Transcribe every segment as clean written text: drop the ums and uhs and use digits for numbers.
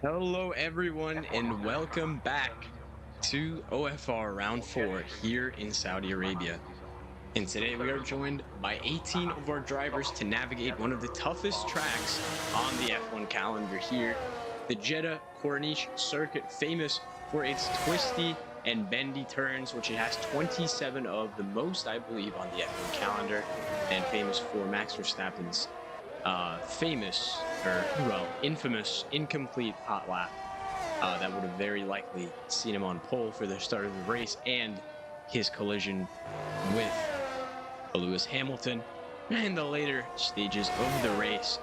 Hello, everyone, and welcome back to OFR Round 4 here in Saudi Arabia. And today we are joined by 18 of our drivers to navigate one of the toughest tracks on the F1 calendar here, the Jeddah Corniche Circuit, famous for its twisty and bendy turns, which it has 27 of, the most, I believe, on the F1 calendar, and famous for Max Verstappen's infamous incomplete hot lap that would have very likely seen him on pole for the start of the race, and his collision with Lewis Hamilton in the later stages of the race.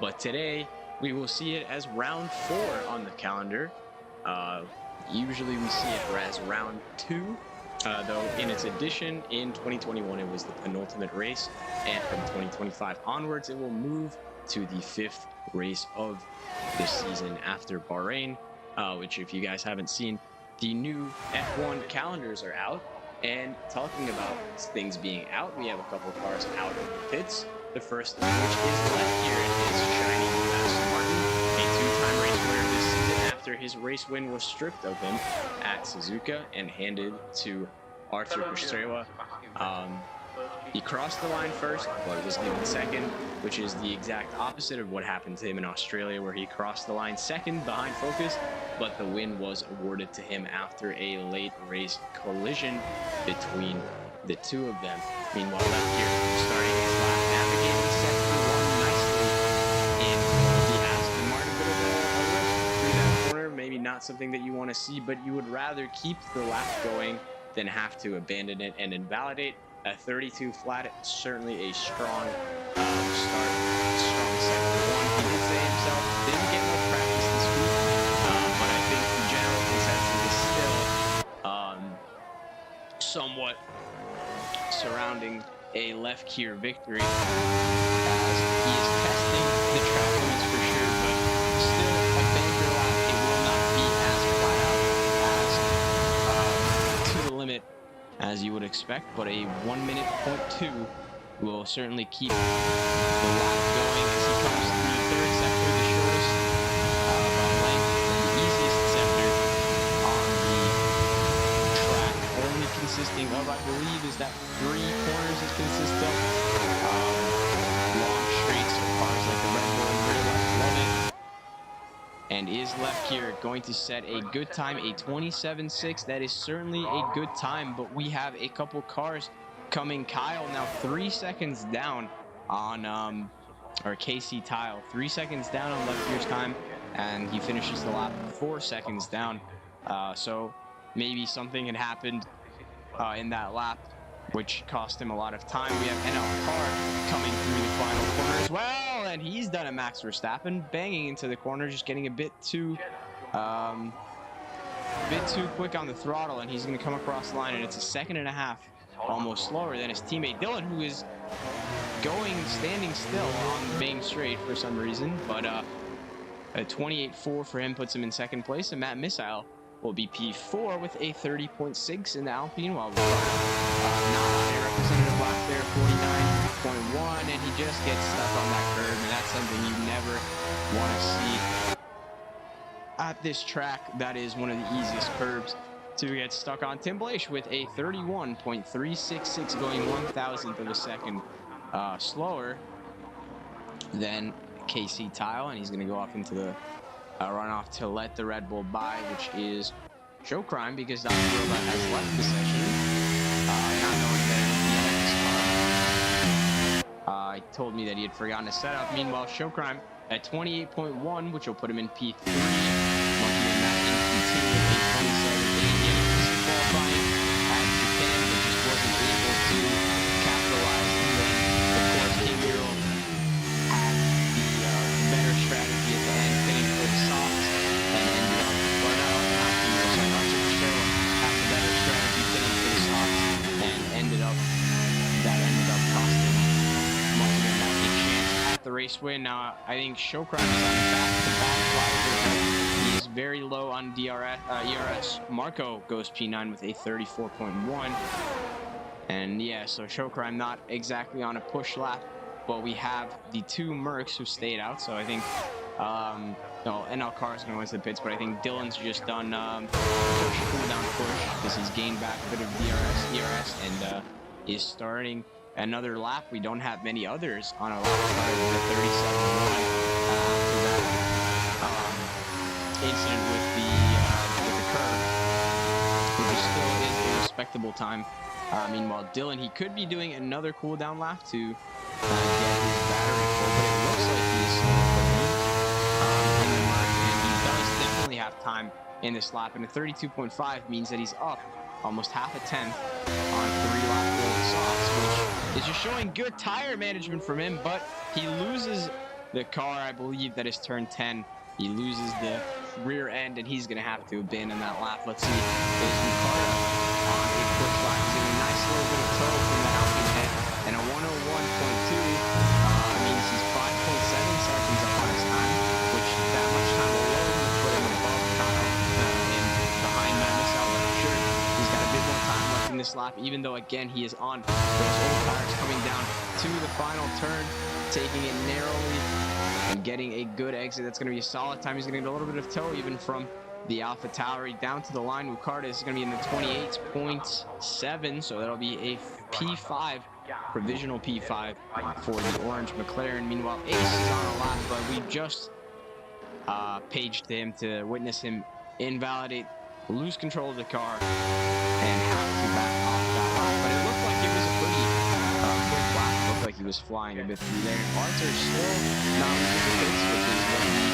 But today we will see it as round 4 on the calendar. Usually we see it as round 2. Though in its edition in 2021 it was the penultimate race, and from 2025 onwards it will move to the 5th race of the season after Bahrain, which, if you guys haven't seen, the new F1 calendars are out. And talking about things being out, we have a couple of cars out of the pits. The first of which is left here. It is shining Aston Martin, a 2-time race winner this season, after his race win was stripped of him at Suzuka and handed to Arthur Piastrewa. He crossed the line first, but was given second, which is the exact opposite of what happened to him in Australia, where he crossed the line second behind Focus, but the win was awarded to him after a late race collision between the two of them. Meanwhile, left here, starting his lap, navigating sector one nicely in the Aston Martin. Bit of a risk through that corner, maybe not something that you want to see, but you would rather keep the lap going than have to abandon it and invalidate. A 32 flat, certainly a strong start, strong sector one. He did say himself, didn't get much practice this week, but I think the general consensus is still somewhat surrounding a left gear victory, as he is testing the track limits for sure, but still a banker lap. It will not be as flat out as to the limit as you would expect, but a 1 minute point 2 will certainly keep the lap going as he comes through the third sector, the shortest by length, and the easiest sector on the track, only consisting of, I believe, is that 3 corners it consists of. Long straights for cars like the Red Bull and rear left, love it. And is left here going to set a good time, a 27.6. That is certainly a good time, but we have a couple cars coming. Kyle now 3 seconds down on or Casey Tile 3 seconds down on left gear's time, and he finishes the lap 4 seconds down. So maybe something had happened in that lap which cost him a lot of time. We have NL Car coming through the final corner as well, and he's done a Max Verstappen, banging into the corner, just getting a bit too quick on the throttle, and he's going to come across the line, and it's a 1.5 seconds almost slower than his teammate Dylan, who is standing still on the main straight for some reason. But a 28.4 for him puts him in second place, and Matt Missile will be P4 with a 30.6 in the Alpine, while not on a representative lap there, 49.1, and he just gets stuck on that curve, and that's something you never want to see at this track. That is one of the easiest curves to get stuck on. Tim Blaish with a 31.366, going 1,000th of a second slower than KC Tile, and he's going to go off into the runoff to let the Red Bull by, which is show crime, because Dr. Robot has left the session, not knowing that he had his car. He told me that he had forgotten to set up. Meanwhile, show crime at 28.1, which will put him in P3. Monkey and Matt in P2 with a 27.8. He had a qualifying at Japan, but just wasn't able to capitalize. And then, of course, King Earl had the better strategy at the end, hitting for the softs, and ended up, or not King Earl, sorry, Arthur Piastrewa had the better strategy, hitting for the softs, and ended up costing Monkey and Matt a chance at the race win. Now, I think Showcrime is on back-to-back rides. He is very low on ERS. Marco goes P9 with a 34.1. And yeah, so Showcrime not exactly on a push lap, but we have the two Mercs who stayed out. So I think No, NL Carr is going to win to the pits, but I think Dylan's just done push, cool down push, because he's gained back a bit of ERS, and is starting another lap. We don't have many others on our lap start of the 37-1 after that incident with the curve, which still is a respectable time. Meanwhile, Dylan, he could be doing another cool down lap to get his battery full, but it looks like he's in the mark, and he does definitely have time in this lap, and a 32.5 means that he's up almost half a tenth on 3 lap road softs, which is just showing good tire management from him. But he loses the car, I believe that is turn 10. He loses the rear end, and he's going to have to abandon that lap. Let's see. There's Ricardo on a push lap. He's getting a nice little bit of tow from the Alpine head, and a 101.2 means he's 5.7 seconds up on his time, which that much time alone would put him above Kyle and behind Matt Allen. I'm sure he's got a bit more time left in this lap, even though, again, he is on those old tires coming down to the final turn, taking it narrowly and getting a good exit. That's going to be a solid time. He's going to get a little bit of tow even from the AlphaTauri down to the line. Ricardo is going to be in the 28.7, so that'll be a P5, provisional P5 for the orange McLaren. Meanwhile, Ace is on a lap, but we just paged him to witness him invalidate, lose control of the car, and have to back off that lap. But it looked like it was a pretty quick lap. It looked like he was flying a bit through there. Arthur still not losing the hits, which is what he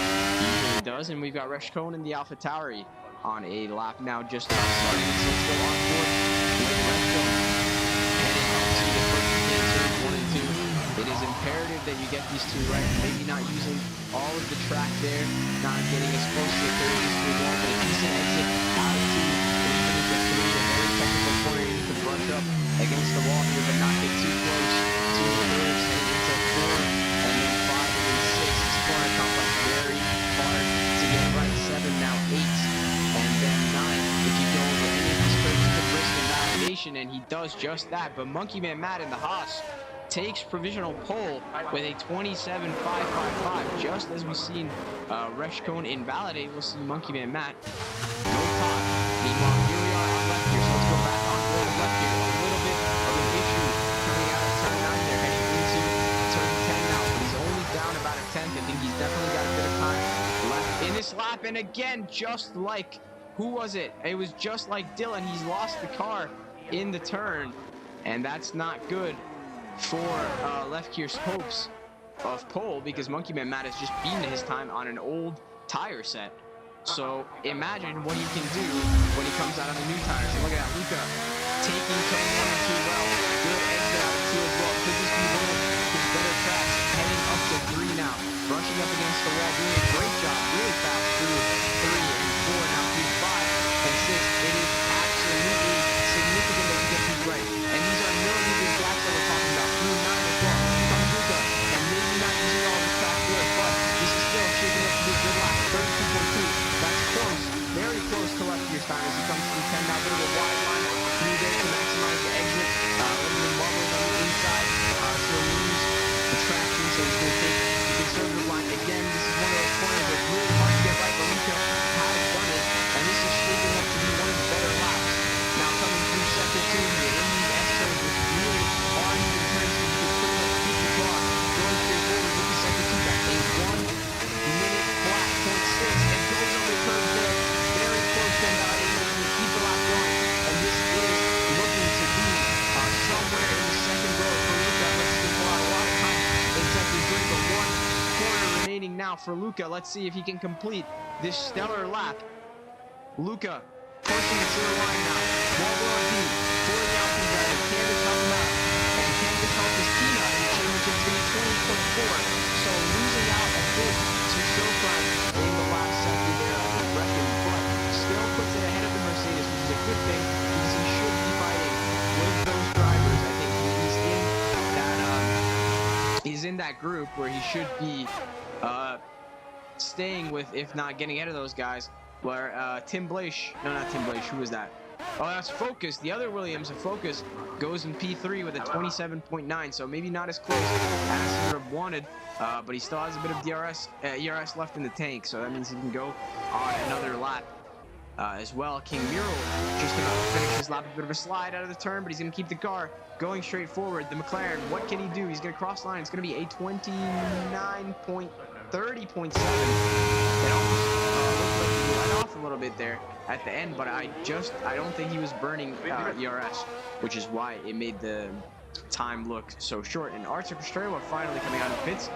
usually does. And we've got Reshkone and the AlphaTauri on a lap now, just starting. So let's go on board with Reshkone heading up to the first turns 1 and 2. It is imperative that you get these two right. Maybe not using all of the track there, not getting as close to the 30 as we want, but a decent exit out to the 3. A very technical corner. You can brush up against the wall here, but not get too close to the curves. Heading into 4 and then 5 and then 6. This corner complex very hard to get right. 7 now 8 and then 9. If you go over any of these curves, you can risk invalidation, and he does just that. But Monkey Man Matt in the Haas takes provisional pole with a 27.555. Just as we've seen Reshkone invalidate, we'll see Monkey Man Matt go top. Meanwhile, here we are on left here, so let's go back on board left here. A little bit of an issue coming out of turn 9 there, heading into turn 10 now, but he's only down about a tenth. I think he's definitely got a bit of time left in this lap, and again, just like, who was it? It was just like Dylan. He's lost the car in the turn, and that's not good for Left Gear's hopes of pole, because Monkey Man Matt has just beaten his time on an old tire set. So imagine what he can do when he comes out on the new tires. And look at that, Luca taking turn 1 and 2 well. Good exit out of 2 as well. Could this be one of his better tracks? Heading up to 3 now. Brushing up against the wall, doing a great job. Really fast through 3 and 4, now through 5 and 6. It is absolutely significant that you get these right. And these are millimeter gaps that we're talking about. Through 9 as well. Here comes Luca. And maybe not using all the track there, but this is still shaping up to be a good lap. 32.2. That's close. Very close to Left Gear's time as he comes through 10 now. A little bit wide line through there to maximize the exit. A little bit bubbles on the inside to lose the traction. So he's going to take the conservative line. Again, this is one of those corners that's really hard to get right, but Luca has done it. And this is shaping up to be one of the better laps. Now coming through sector 2 here in these S turns, which really are even turns that you can pretty much keep the car going straight forward with the sector 2. That's a 1-minute flat, 0.6. It goes on the curve there. Very close to invalidation to keep the lap going. And this is looking to be somewhere in the second row for Luca. Let's see, pull out a lot of time in sector 3, but 1 corner remaining now for Luca. Let's see if he can complete this stellar lap. Luca pushing it to the line now. Wobble on deep for the Alpine driver. Candace helping out. And Candace helps his Tina in the championship to be 20.4. So losing out a bit to Showprime in the last sector there of the record, but still puts it ahead of the Mercedes, which is a good thing because he should be fighting with those drivers. I think he's in that group where he should be staying with, if not getting ahead of those guys. Where Tim Blaish, no, not Tim Blaish, who was that? Oh, that's Focus. The other Williams of Focus goes in P3 with a 27.9, so maybe not as close as he would have wanted. but he still has a bit of ERS left in the tank, so that means he can go on another lap. As well, King Mural just about to finish his lap. A bit of a slide out of the turn, but he's going to keep the car going straight forward. The McLaren, what can he do? He's going to cross line. It's going to be a 29.30.7. It almost looked like he let off a little bit there at the end, but I don't think he was burning ERS, which is why it made the time look so short. And Arthur Pastrana finally coming out of the pits.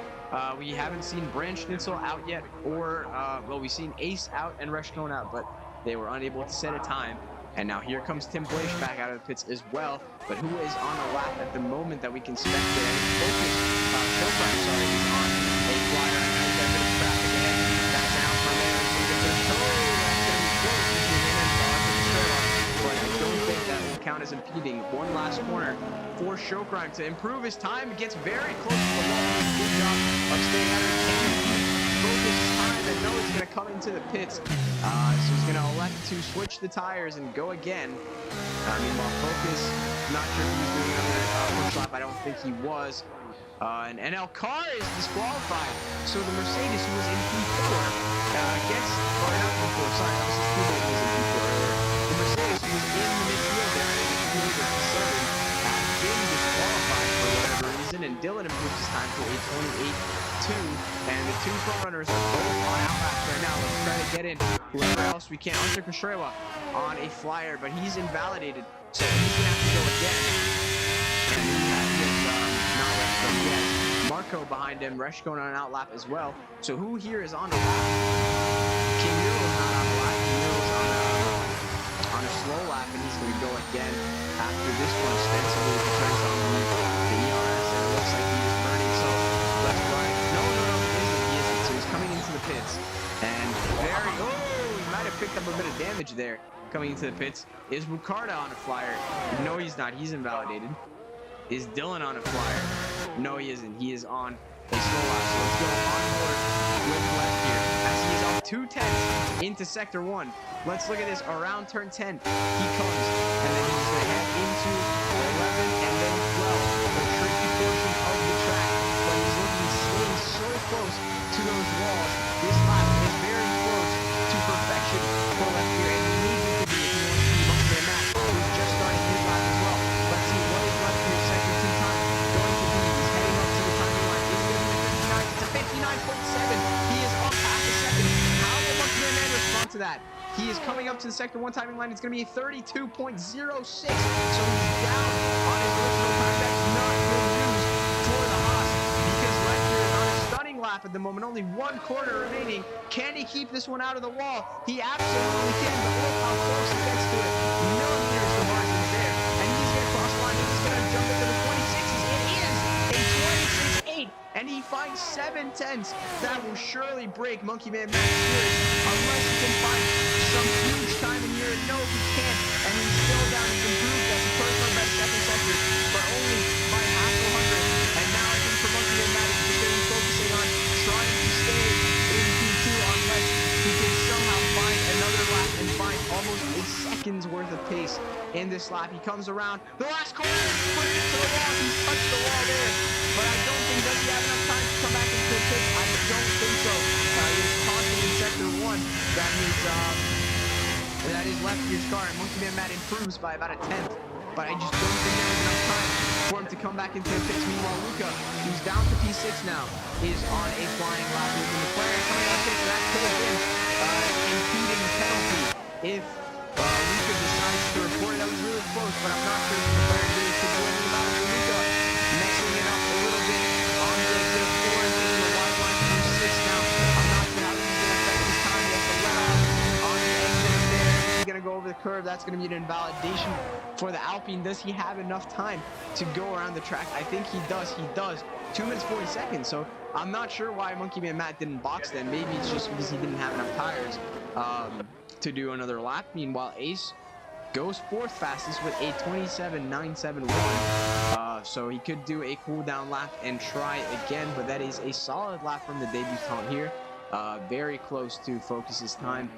We haven't seen Branch Schnitzel out yet, or well, we've seen Ace out and Reshkone out, but they were unable to set a time. And now here comes Tim Blaish back out of the pits as well. But who is on a lap at the moment that we can spec there? Focus. Showtime, sorry, he's on a flyer. And there's a bit of traffic ahead. That's an out for a man. So that's going to be close between him and but I don't think that will count as impeding. One last corner for Showcrime to improve his time. It gets very close to the wall. Good job of staying out of the Focus time and know he's going to come into the pits. So he's going to elect to switch the tires and go again. Meanwhile, Focus, not sure if he's doing another push lap. I don't think he was. And NL Car is disqualified. So the Mercedes, who was in P4, gets, or not P4, sorry, that was his teammate who was in P4 earlier. The Mercedes, who was in the midfield there, and P7, being disqualified for whatever reason, and Dylan improves his time to a 28.2, and the two front runners are both on outlaps right now. Let's try to get in whoever else we can. Arthur Kushrewa on a flyer, but he's invalidated, so he's gonna have to go again. And that is not Reshkone yet. Marco behind him, Reshkone on an outlap as well. So who here is on a lap? King Muro is not on a lap. King Muro's on a slow lap, and he's going to go again after this one. Ostensibly, he turns on the ERS, and it looks like he is burning. So let's run. No, he isn't. So he's coming into the pits, and he might have picked up a bit of damage there. Coming into the pits is Ricardo on a flyer. No, he's not. He's invalidated. Is Dylan on a flyer? No, he isn't. He is on a slow lap. So let's go on board with left here as he is off 2/10 into sector 1. Let's look at this. Around turn 10, he comes, and then he's going to head into 11 and then 12, the tricky portion of the track. But he's looking so close to those walls. This lap is very close to perfection for left here, and he needs it to be if he wants to be Monkey Man Matt, who's just starting his lap as well. Let's see what is left here. Sector 2 time going to be. He's heading up to the timing line. Is it going to be 59? It's a 59.7. He is up half a second. How will Monkey Man Man respond to that? He is coming up to the sector 1 timing line. It's going to be a 32.06. So he's down on his original time. That's not good news for the Haas, because left here is on a stunning lap at the moment. Only one corner remaining. Can he keep this one out of the wall? He absolutely can, but look how close he gets to it. Millimeters the margin there. And he's going to cross the line. And he's going to jump into the 26s. It is a 26.8. And he finds 7/10. That will surely break Monkey Man Matt's spirit unless he can find some huge time in here. No, he can't. And he's still down. He's improved as a personal best second sector, but only by half a hundred. And now I think for Monkey Man Matt, he's just going to be focusing on trying to stay in P2 unless he can somehow find another lap and find almost a second's worth of pace in this lap. He comes around the last corner, put it into the wall. He's touched the wall there, but I don't think does he have enough time to come back into the pit. I don't think so. He is caution in sector 1. That is left here's car, and Monkey Man Matt improves by about a 10th. But I just don't think there was enough time for him to come back into the pits. Meanwhile, Luca, who's down to P6 now, is on a flying lap with the McLaren coming out there. So that could have been impeding the penalty if Luca decides to report it. That was really close, but I'm not sure if the McLaren really could do anything about it. Luca messing it up a little bit on the 4 and making the wide line to 6 now. I'm not sure how this is going to affect his time. He has to let off on the exit there. He's going to go over the curve. That's going to be an invalidation for the Alpine. Does he have enough time to go around the track? I think he does. He does. 2 minutes 40 seconds. So I'm not sure why Monkey Man Matt didn't box then. Maybe it's just because he didn't have enough tires to do another lap. Meanwhile, Ace goes 4th fastest with a 27.971. So he could do a cool down lap and try again, but that is a solid lap from the debutant here. Very close to Focus's time.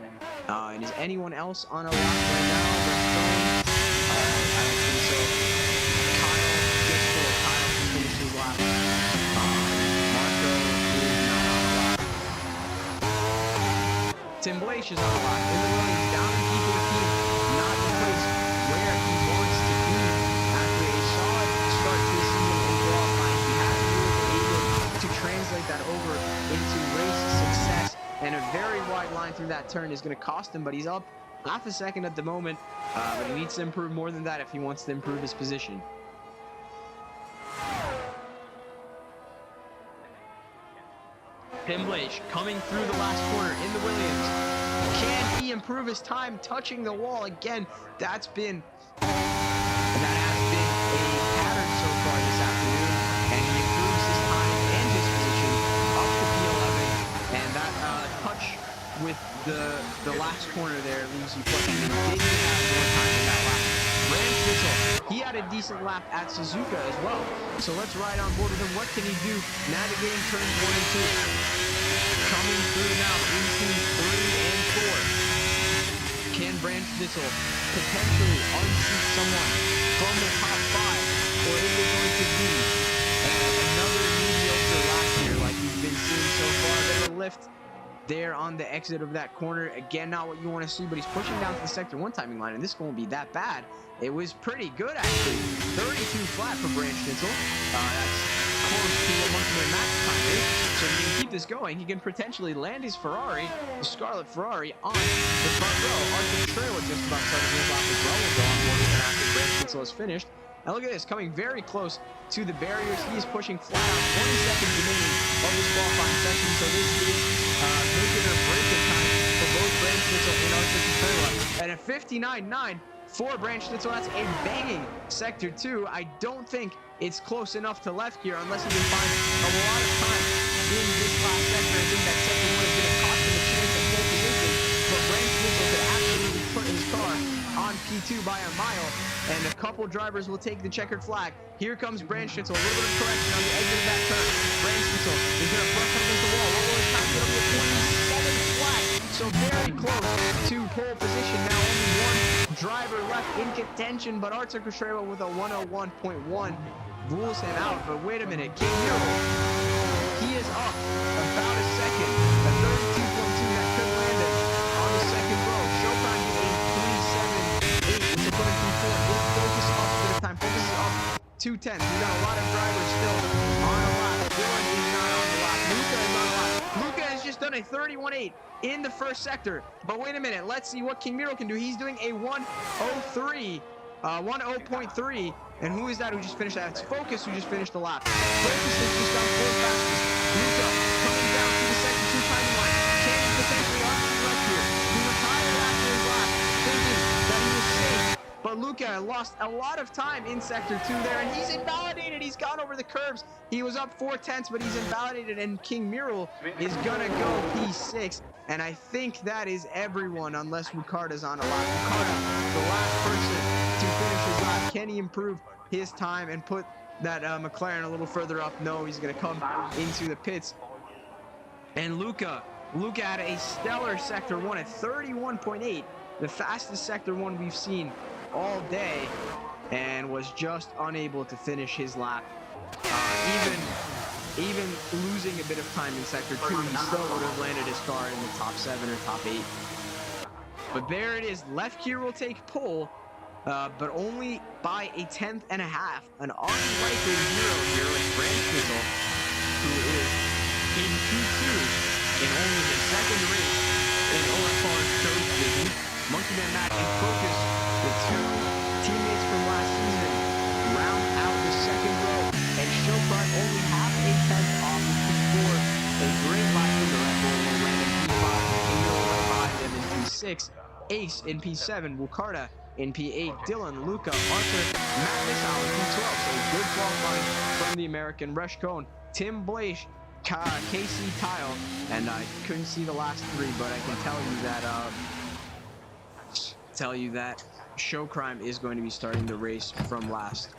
And is anyone else on a lap right now? I don't think so. Kyle gets full. Kyle can finish his lap. Marco Blaish is on the line. In the Williams, down in P14, not the place where he wants to be after a solid start to the season overall. He hasn't really been able to translate that over into race success, and a very wide line through that turn is going to cost him, but he's up half a second at the moment, but he needs to improve more than that if he wants to improve his position. Tim Blaish coming through the last corner in the Williams. Can he improve his time touching the wall again? That has been a pattern so far this afternoon, and he improves his time and his position up to P11, and that touch with the last corner there leaves you pushing. He didn't have more time in that lap. Brand Schnitzel, he had a decent lap at Suzuka as well, so let's ride on board with him. What can he do navigating turns 1 and 2? Coming through now into 3 and 4. Can Brand Schnitzel potentially unseat someone from the top 5, or is it going to be another mediocre lap here like you've been seeing so far? There's a lift there on the exit of that corner. Again, not what you want to see, but he's pushing down to the sector 1 timing line, and this won't be that bad. It was pretty good, actually. 32 flat for Brand Schnitzel. That's close to what Monkey Man Max time is. So if he can keep this going, he can potentially land his Ferrari, the Scarlet Ferrari, on the front row. Arthur Trailer just about starting his off as well. We'll go on board with it after Brand Schnitzel is finished. And look at this, coming very close to the barriers. He is pushing flat out. 20 seconds remaining of this qualifying session. So this is make it or break it time for both Brand Schnitzel and Arthur Trailer. And at 59.9 for Brand Schnitzel, that's a banging sector 2. I don't think it's close enough to left here unless he can find a lot of time in this last sector. I think that sector 1 is going to cost him a chance at pole position, but Brand Schnitzel could absolutely put his car on P2 by a mile, and a couple drivers will take the checkered flag. Here comes Brand Schnitzel, a little bit of correction on the exit of that turn. Brand Schnitzel is going to brush up against the wall. What will his time be? It'll be a 27 flag, so very close to pole position. Now only one driver left in contention, but Artur Kusheva with a 101.1 rules him out. But wait a minute, King Muro, he is up about a second, a 32.2 that could land him on the second row. Chopin gets a 3.78, which will put him P4. His focus up a bit of time. Focus is up 2/10. We got a lot of drivers still on a lap. Dylan is not on the lap. Luca is on the lap. Luca has just done a 31.8 in the first sector. But wait a minute, let's see what King Miro can do. He's doing a 1:03. 1:0.3, and who is that who just finished that? It's Focus who just finished the lap. Focus has just done 4 fastest. Luca coming down to the sector 2 timing line. Can he potentially unseat left here? He retired after his lap, thinking that he was safe. But Luca lost a lot of time in sector 2 there, and he's invalidated. He's gone over the curbs. He was up 4/10, but he's invalidated, and King Miro is gonna go P6. And I think that is everyone, unless Ricardo's on a lap. Ricardo, the last person to finish his lap. Can he improve his time and put that McLaren a little further up? No, he's going to come into the pits. And Luca had a stellar sector 1 at 31.8, the fastest sector 1 we've seen all day, and was just unable to finish his lap. Even losing a bit of time in sector 2, he still would have landed his car in the top 7 or top 8. But there it is. Left gear will take pole, but only by a 1/10 and a half. An unlikely hero here with Brand Schnitzel, who is in Q2 in only his second race in OFR show division. Monkey Man Matt in Focus, the 2 teammates from last season, round out the second row, and Chopin only half a 10th off of P4. A great line from the Red Bull will land in P5, and Miro right behind him in P6. Ace in P7, Wukarda in P8, Dylan, Luca, Arthur, Matt Missau in P12. So good qualifying from the American. Resh Cohn, Tim Blaish, Casey Tile, and I couldn't see the last 3, but I can tell you that Show Crime is going to be starting the race from last.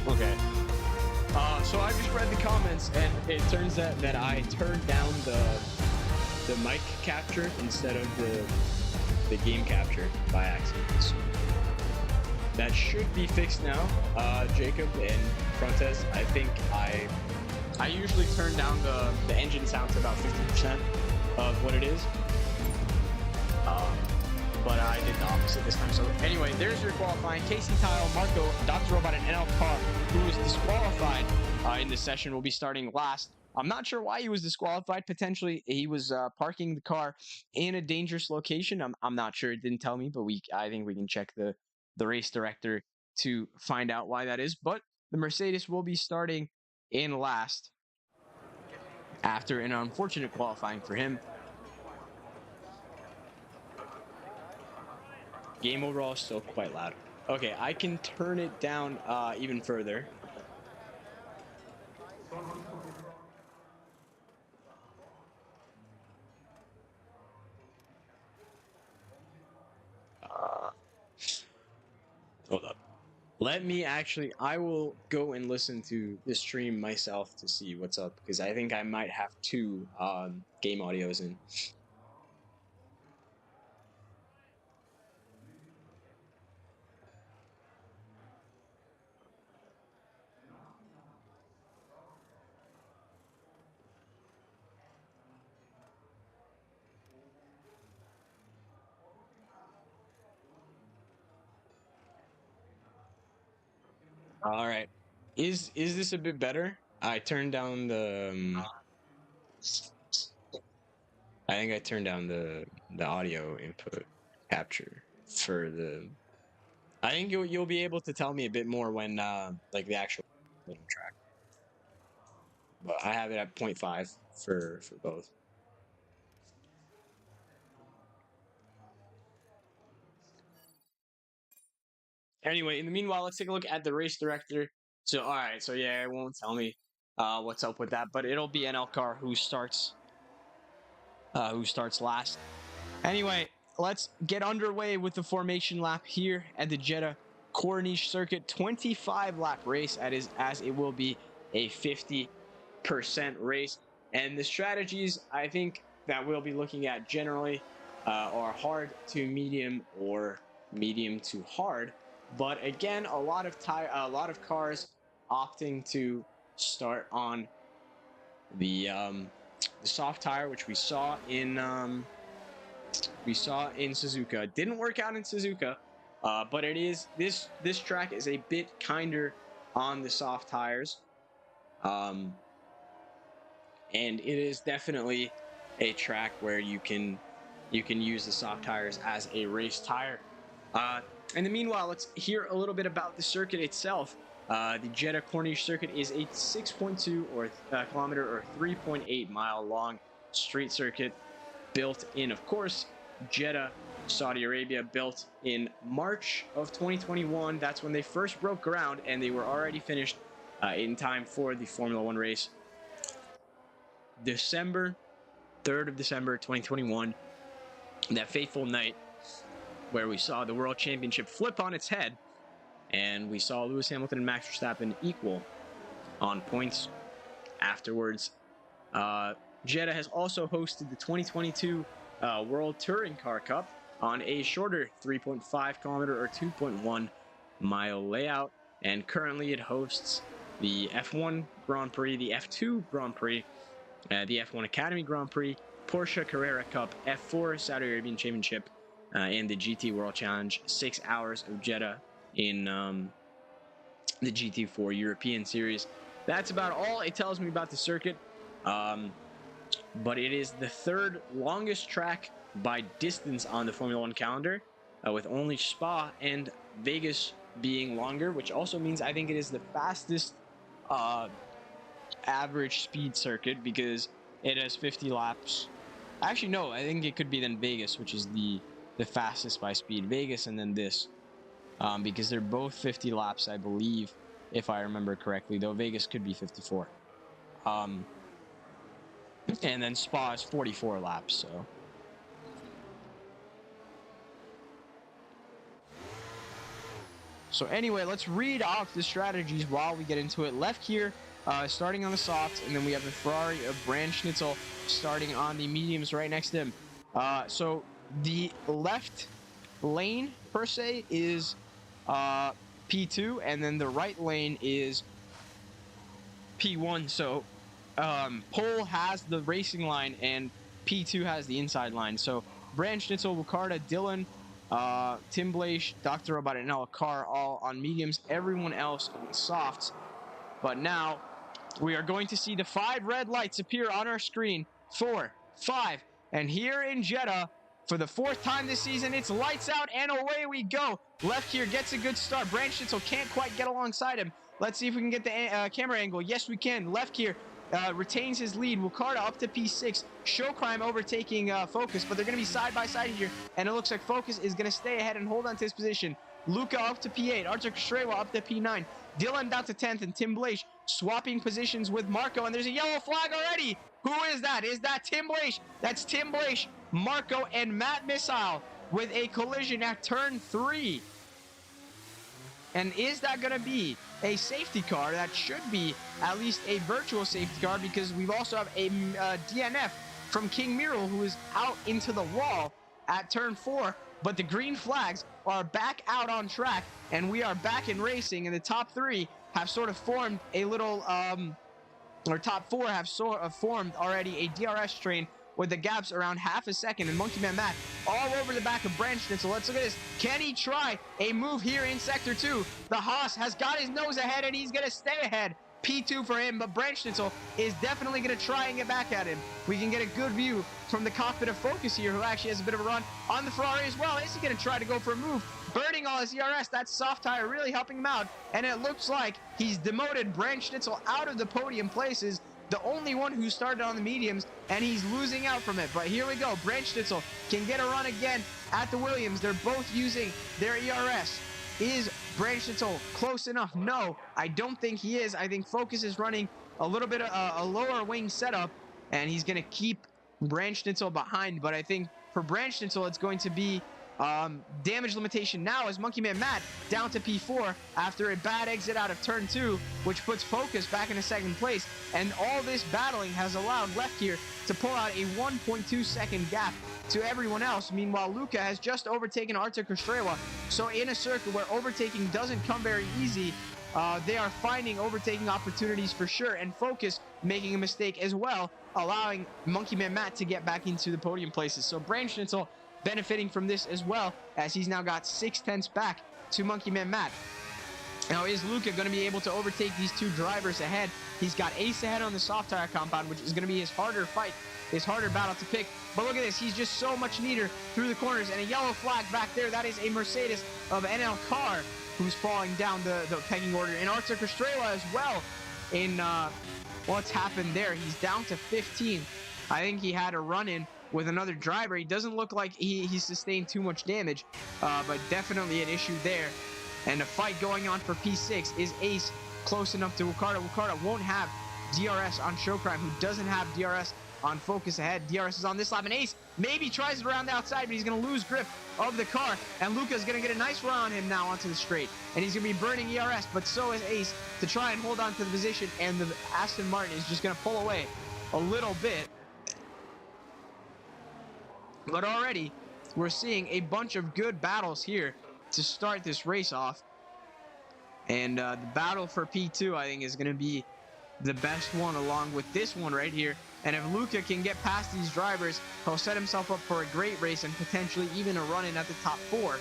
Okay, it turns out that I turned down the mic capture instead of the game capture by accident. So that should be fixed now. Jacob and Frontes, I think I usually turn down the engine sound to about 50% of what it is. But I did the opposite this time. So anyway, there's your qualifying. Casey Tile, Marco, Dr. Robot, and NL Carr, who was disqualified in this session, will be starting last. I'm not sure why he was disqualified. Potentially, he was parking the car in a dangerous location. I'm not sure. It didn't tell me, but I think we can check the race director to find out why that is. But the Mercedes will be starting in last after an unfortunate qualifying for him. Game overall is still quite loud. Okay, I can turn it down even further. Hold up. Let me I will go and listen to the stream myself to see what's up, because I think I might have two game audios in. All right. Is this a bit better? I turned down the I think I turned down the audio input capture for the. I think you'll be able to tell me a bit more when like the actual track. But I have it at 0.5 for both. Anyway, in the meanwhile, let's take a look at the race director. So, all right, so yeah, it won't tell me what's up with that, but it'll be NL Carr who starts last. Anyway, let's get underway with the formation lap here at the Jeddah Corniche circuit. 25 lap race as it will be a 50% race. And the strategies I think that we'll be looking at generally are hard to medium or medium to hard. But again, a lot of cars opting to start on the soft tire, which we saw in Suzuka. It didn't work out in Suzuka, but it is this track is a bit kinder on the soft tires, and it is definitely a track where you can use the soft tires as a race tire. In the meanwhile, let's hear a little bit about the circuit itself. The Jeddah Corniche circuit is a 6.2 kilometer or 3.8 mile long street circuit built in, of course, Jeddah, Saudi Arabia, built in March of 2021. That's when they first broke ground, and they were already finished in time for the Formula One race. December 3rd of December 2021, that fateful night where we saw the World Championship flip on its head, and we saw Lewis Hamilton and Max Verstappen equal on points afterwards. Jeddah has also hosted the 2022 World Touring Car Cup on a shorter 3.5 kilometer or 2.1 mile layout, and currently it hosts the F1 Grand Prix, the F2 Grand Prix, the F1 Academy Grand Prix, Porsche Carrera Cup, F4 Saudi Arabian Championship, and the GT World Challenge. 6 hours of Jeddah in the GT4 European Series. That's about all it tells me about the circuit. But it is the third longest track by distance on the Formula One calendar, with only Spa and Vegas being longer, which also means I think it is the fastest average speed circuit because it has 50 laps. Actually, no, I think it could be then Vegas, which is the fastest by speed. Vegas and then this, because they're both 50 laps, I believe, if I remember correctly, though Vegas could be 54. And then Spa is 44 laps, so. So anyway, let's read off the strategies while we get into it. Left here, starting on the softs, and then we have the Ferrari of Brand Schnitzel starting on the mediums right next to him. So the left lane per se is P2, and then the right lane is P1. So Pole has the racing line, and P2 has the inside line. So Brand Schnitzel, Ricarda, Dylan, Tim Blaish, Dr. Robot, and Ella Carr all on mediums. Everyone else on softs. But now we are going to see the 5 red lights appear on our screen. 4, 5, and here in Jeddah, for the 4th time this season, it's lights out and away we go. Left here gets a good start. Brand Schnitzel can't quite get alongside him. Let's see if we can get the camera angle. Yes, we can. Left here retains his lead. Wukarda up to P6. Show Crime overtaking Focus, but they're going to be side by side here, and it looks like Focus is going to stay ahead and hold on to his position. Luca up to P8. Arthur Kostrewa up to P9. Dylan down to 10th, and Tim Blaish swapping positions with Marco, and there's a yellow flag already. Who is that? Is that Tim Blaish? That's Tim Blaish, Marco, and Matt Missile with a collision at turn 3. And is that going to be a safety car? That should be at least a virtual safety car, because we've also have a DNF from King Muriel, who is out into the wall at turn 4. But the green flags are back out on track, and we are back in racing, and the top 3 have sort of formed a little, or top 4 have sort of formed already a DRS train with the gaps around half a second, and Monkey Man Matt all over the back of Brand Schnitzel. Let's look at this. Can he try a move here in Sector 2? The Haas has got his nose ahead, and he's going to stay ahead. P2 for him, but Brand Schnitzel is definitely going to try and get back at him. We can get a good view from the cockpit of Focus here, who actually has a bit of a run on the Ferrari as well. Is he going to try to go for a move? Burning all his ERS, that soft tire really helping him out, and it looks like he's demoted Brand Schnitzel out of the podium places, the only one who started on the mediums, and he's losing out from it. But here we go. Brand Schnitzel can get a run again at the Williams. They're both using their ERS. Is Brand Schnitzel close enough? No, I don't think he is. I think Focus is running a little bit of a lower wing setup, and he's going to keep Brand Schnitzel behind. But I think for Brand Schnitzel, it's going to be damage limitation now, as Monkey Man Matt down to P4 after a bad exit out of turn 2, which puts Focus back into 2nd place. And all this battling has allowed Left here to pull out a 1.2 second gap to everyone else. Meanwhile, Luca has just overtaken Arthur Kostrewa. So in a circuit where overtaking doesn't come very easy, they are finding overtaking opportunities for sure, and Focus making a mistake as well, allowing Monkey Man Matt to get back into the podium places. So Brand Schnitzel benefiting from this as well, as he's now got 6/10 back to Monkey Man Matt. Now, is Luca going to be able to overtake these 2 drivers ahead? He's got Ace ahead on the soft tire compound, which is going to be his harder fight, his harder battle to pick. But look at this. He's just so much neater through the corners, and a yellow flag back there. That is a Mercedes of NL Carr, who's falling down the pecking order. And Arthur Kostrewa as well in what's happened there. He's down to 15. I think he had a run-in with another driver. He doesn't look like he sustained too much damage, but definitely an issue there. And the fight going on for P6 is Ace close enough to Wukarda. Wukarda won't have DRS on Showcrime, who doesn't have DRS on Focus ahead. DRS is on this lap, and Ace maybe tries it around the outside, but he's going to lose grip of the car, and Luca's going to get a nice run on him now onto the straight, and he's going to be burning ERS, but so is Ace to try and hold on to the position, and the Aston Martin is just going to pull away a little bit. But already, we're seeing a bunch of good battles here to start this race off. And the battle for P2, I think, is going to be the best one, along with this one right here. And if Luca can get past these drivers, he'll set himself up for a great race and potentially even a run-in at the top 4.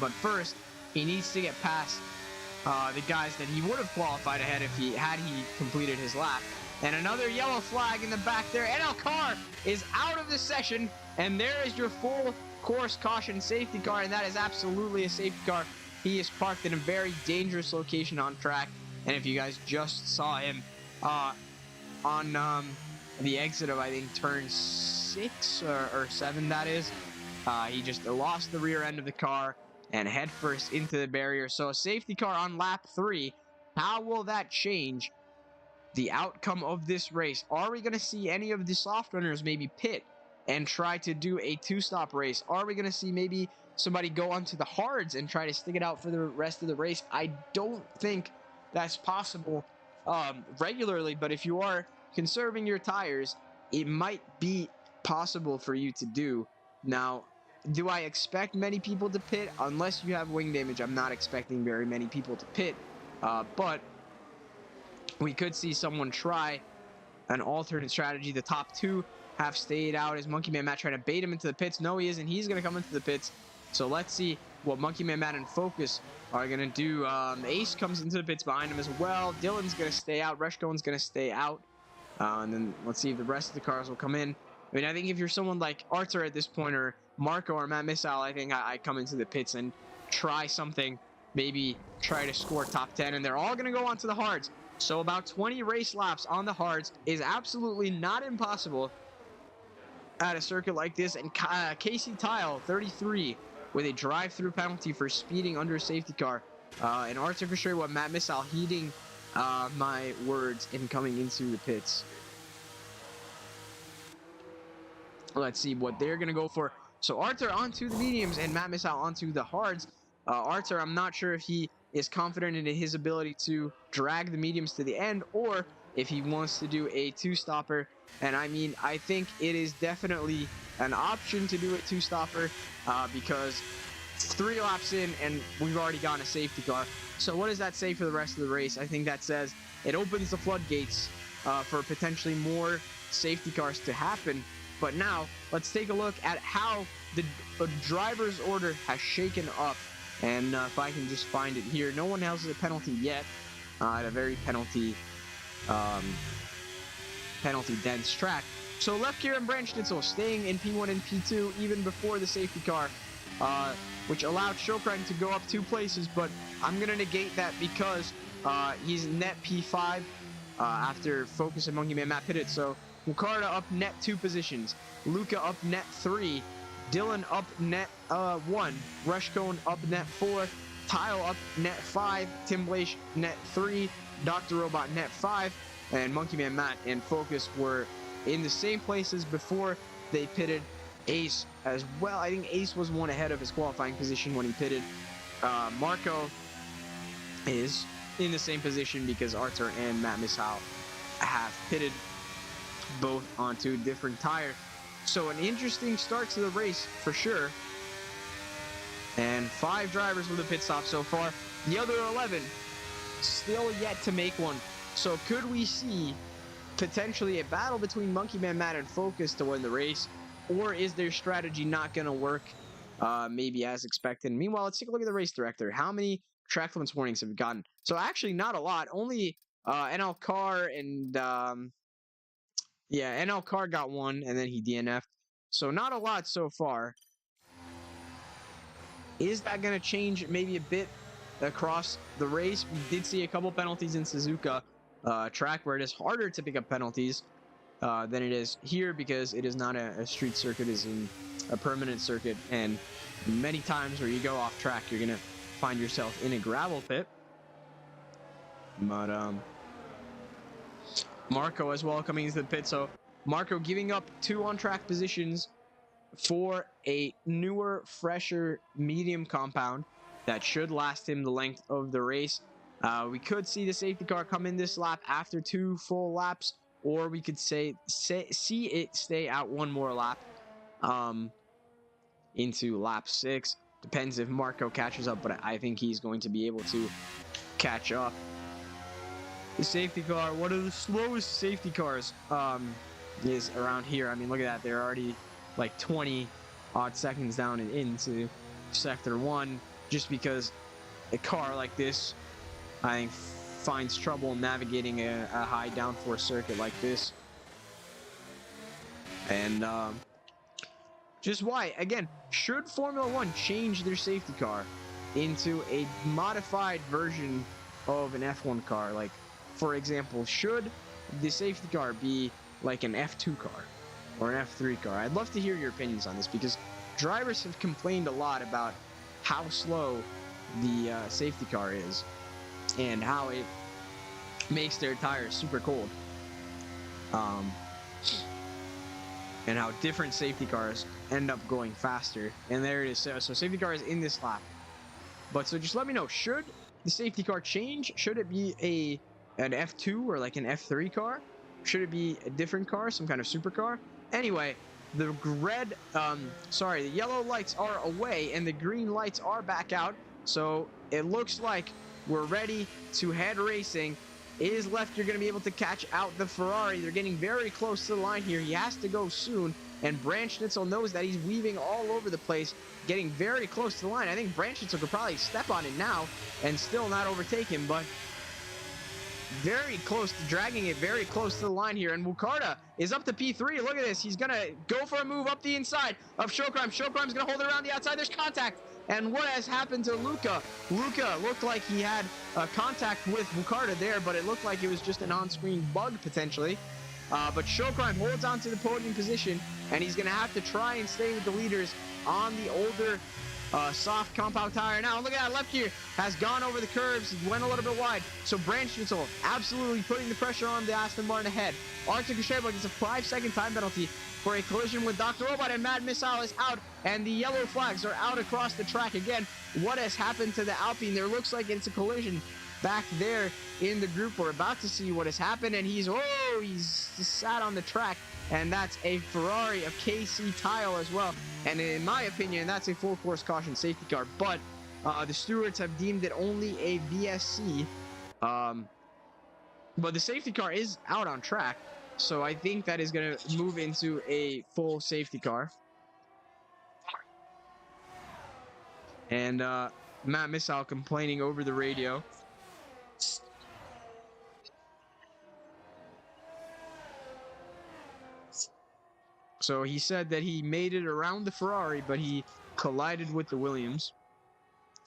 But first, he needs to get past the guys that he would have qualified ahead if he completed his lap. And another yellow flag in the back there. NL Carr is out of the session, and there is your full course caution safety car, and that is absolutely a safety car. He is parked in a very dangerous location on track, and if you guys just saw him on the exit of, I think, turn 6 or 7, that is, he just lost the rear end of the car and head first into the barrier. So a safety car on lap 3. How will that change the outcome of this race? Are we going to see any of the soft runners maybe pit and try to do a 2-stop race? Are we going to see maybe somebody go onto the hards and try to stick it out for the rest of the race? I don't think that's possible regularly, but if you are conserving your tires, it might be possible for you to do. Now, do I expect many people to pit? Unless you have wing damage, I'm not expecting very many people to pit. But we could see someone try an alternate strategy. The top two have stayed out. Is Monkey Man Matt trying to bait him into the pits? No, he isn't. He's going to come into the pits. So let's see what Monkey Man Matt and Focus are going to do. Ace comes into the pits behind him as well. Dylan's going to stay out. Reshkone's going to stay out. And then let's see if the rest of the cars will come in. I mean, I think if you're someone like Arthur at this point, or Marco or Matt Missile, I think I come into the pits and try something. Maybe try to score top 10. And they're all going to go onto the hards. So about 20 race laps on the hards is absolutely not impossible at a circuit like this. And Casey Tile, 33, with a drive-through penalty for speeding under a safety car. And Arthur for sure, what Matt Missile heeding my words in coming into the pits. Let's see what they're going to go for. So Arthur onto the mediums and Matt Missile onto the hards. Arthur, I'm not sure if he is confident in his ability to drag the mediums to the end, or if he wants to do a two-stopper. And I mean, I think it is definitely an option to do a two-stopper because 3 laps in and we've already gotten a safety car. So what does that say for the rest of the race? I think that says it opens the floodgates for potentially more safety cars to happen. But now let's take a look at how the driver's order has shaken up. And if I can just find it here, no one else has a penalty yet at a very penalty dense track. So left gear and Branch Schnitzel staying in P1 and P2 even before the safety car, which allowed Shokran to go up 2 places, but I'm going to negate that because he's net P5 after Focus and Monkey Man Matt pitted. So Mukarda up net 2 positions, Luca up net 3, Dylan up net 1, Reshkone up net 4, Tile up net 5, Tim Blaish net 3, Dr. Robot net 5, and Monkey Man Matt and Focus were in the same places before they pitted. Ace as well. I think Ace was 1 ahead of his qualifying position when he pitted. Marco is in the same position because Arthur and Matt Missile have pitted both onto different tires. So an interesting start to the race for sure. And 5 drivers with a pit stop so far. The other 11 still yet to make one. So could we see potentially a battle between Monkey Man Matt and Focus to win the race? Or is their strategy not going to work maybe as expected? Meanwhile, let's take a look at the race director. How many track limits warnings have we gotten? So actually not a lot. Only NL Carr and NL Carr got 1 and then he DNF'd. So not a lot so far. Is that going to change maybe a bit across the race? We did see a couple penalties in Suzuka track where it is harder to pick up penalties than it is here because it is not a street circuit, it is a permanent circuit, and many times where you go off track you're gonna find yourself in a gravel pit. But Marco as well coming into the pit, so Marco giving up 2 on track positions for a newer, fresher medium compound that should last him the length of the race. We could see the safety car come in this lap after 2 full laps, or we could see it stay out 1 more lap into lap 6. Depends if Marco catches up, but I think he's going to be able to catch up. The safety car, one of the slowest safety cars, is around here. I mean, look at that. They're already like 20 odd seconds down and into sector 1, just because a car like this, I think, finds trouble navigating a high downforce circuit like this. And just why, again, should Formula 1 change their safety car into a modified version of an F1 car? Like, for example, should the safety car be like an F2 car or an F3 car? I'd love to hear your opinions on this because drivers have complained a lot about how slow the safety car is and how it makes their tires super cold, and how different safety cars end up going faster. And there it is. So safety car is in this lap. But so just let me know, should the safety car change? Should it be an F2 or like an F3 car? Should it be a different car, some kind of supercar? Anyway, the the yellow lights are away and the green lights are back out. So it looks like we're ready to head racing. Is Leftier going to be able to catch out the Ferrari? They're getting very close to the line here. He has to go soon. And Brandt Schnitzel knows that he's weaving all over the place, getting very close to the line. I think Brandt Schnitzel could probably step on it now and still not overtake him, but very close to dragging it very close to the line here. And Wukarda is up to P3. Look at this. He's going to go for a move up the inside of Showcrime. Showcrime's going to hold it around the outside. There's contact. And what has happened to Luca? Luca looked like he had contact with Wukarda there, but it looked like it was just an on-screen bug potentially. But Showcrime holds on to the podium position, and he's going to have to try and stay with the leaders on the older soft compound tire. Now, look at that. Leftier has gone over the curves. He went a little bit wide. So Brandt Schnitzel absolutely putting the pressure on the Aston Martin ahead. Arctic Australia gets a 5-second time penalty for a collision with Dr. Robot, and Mad Missile is out, and the yellow flags are out across the track again. What has happened to the Alpine? There looks like it's a collision back there in the group. We're about to see what has happened, and he's just sat on the track, and that's a Ferrari of KC Tile as well. And in my opinion, that's a full course caution safety car, but the stewards have deemed it only a VSC. But the safety car is out on track, so I think that is going to move into a full safety car. And Matt Missile complaining over the radio. So he said that he made it around the Ferrari, but he collided with the Williams.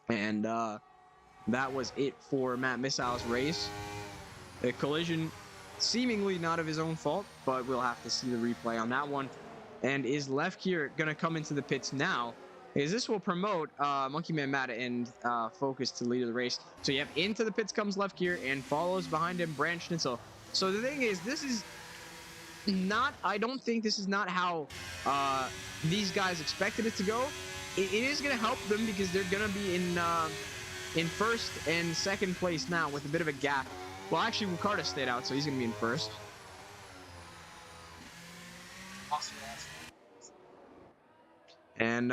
And that was it for Matt Missile's race. A collision seemingly not of his own fault, but we'll have to see the replay on that one. And is Leftier going to come into the pits now? Because this will promote Monkey Man Matt and Focus to lead of the race. So you have into the pits comes Leftier and follows behind him Brandt Schnitzel. So the thing is, this is not, I don't think this is not how these guys expected it to go. It is going to help them because they're going to be in first and second place now with a bit of a gap. Well, actually, Wukarda stayed out, so he's going to be in first. And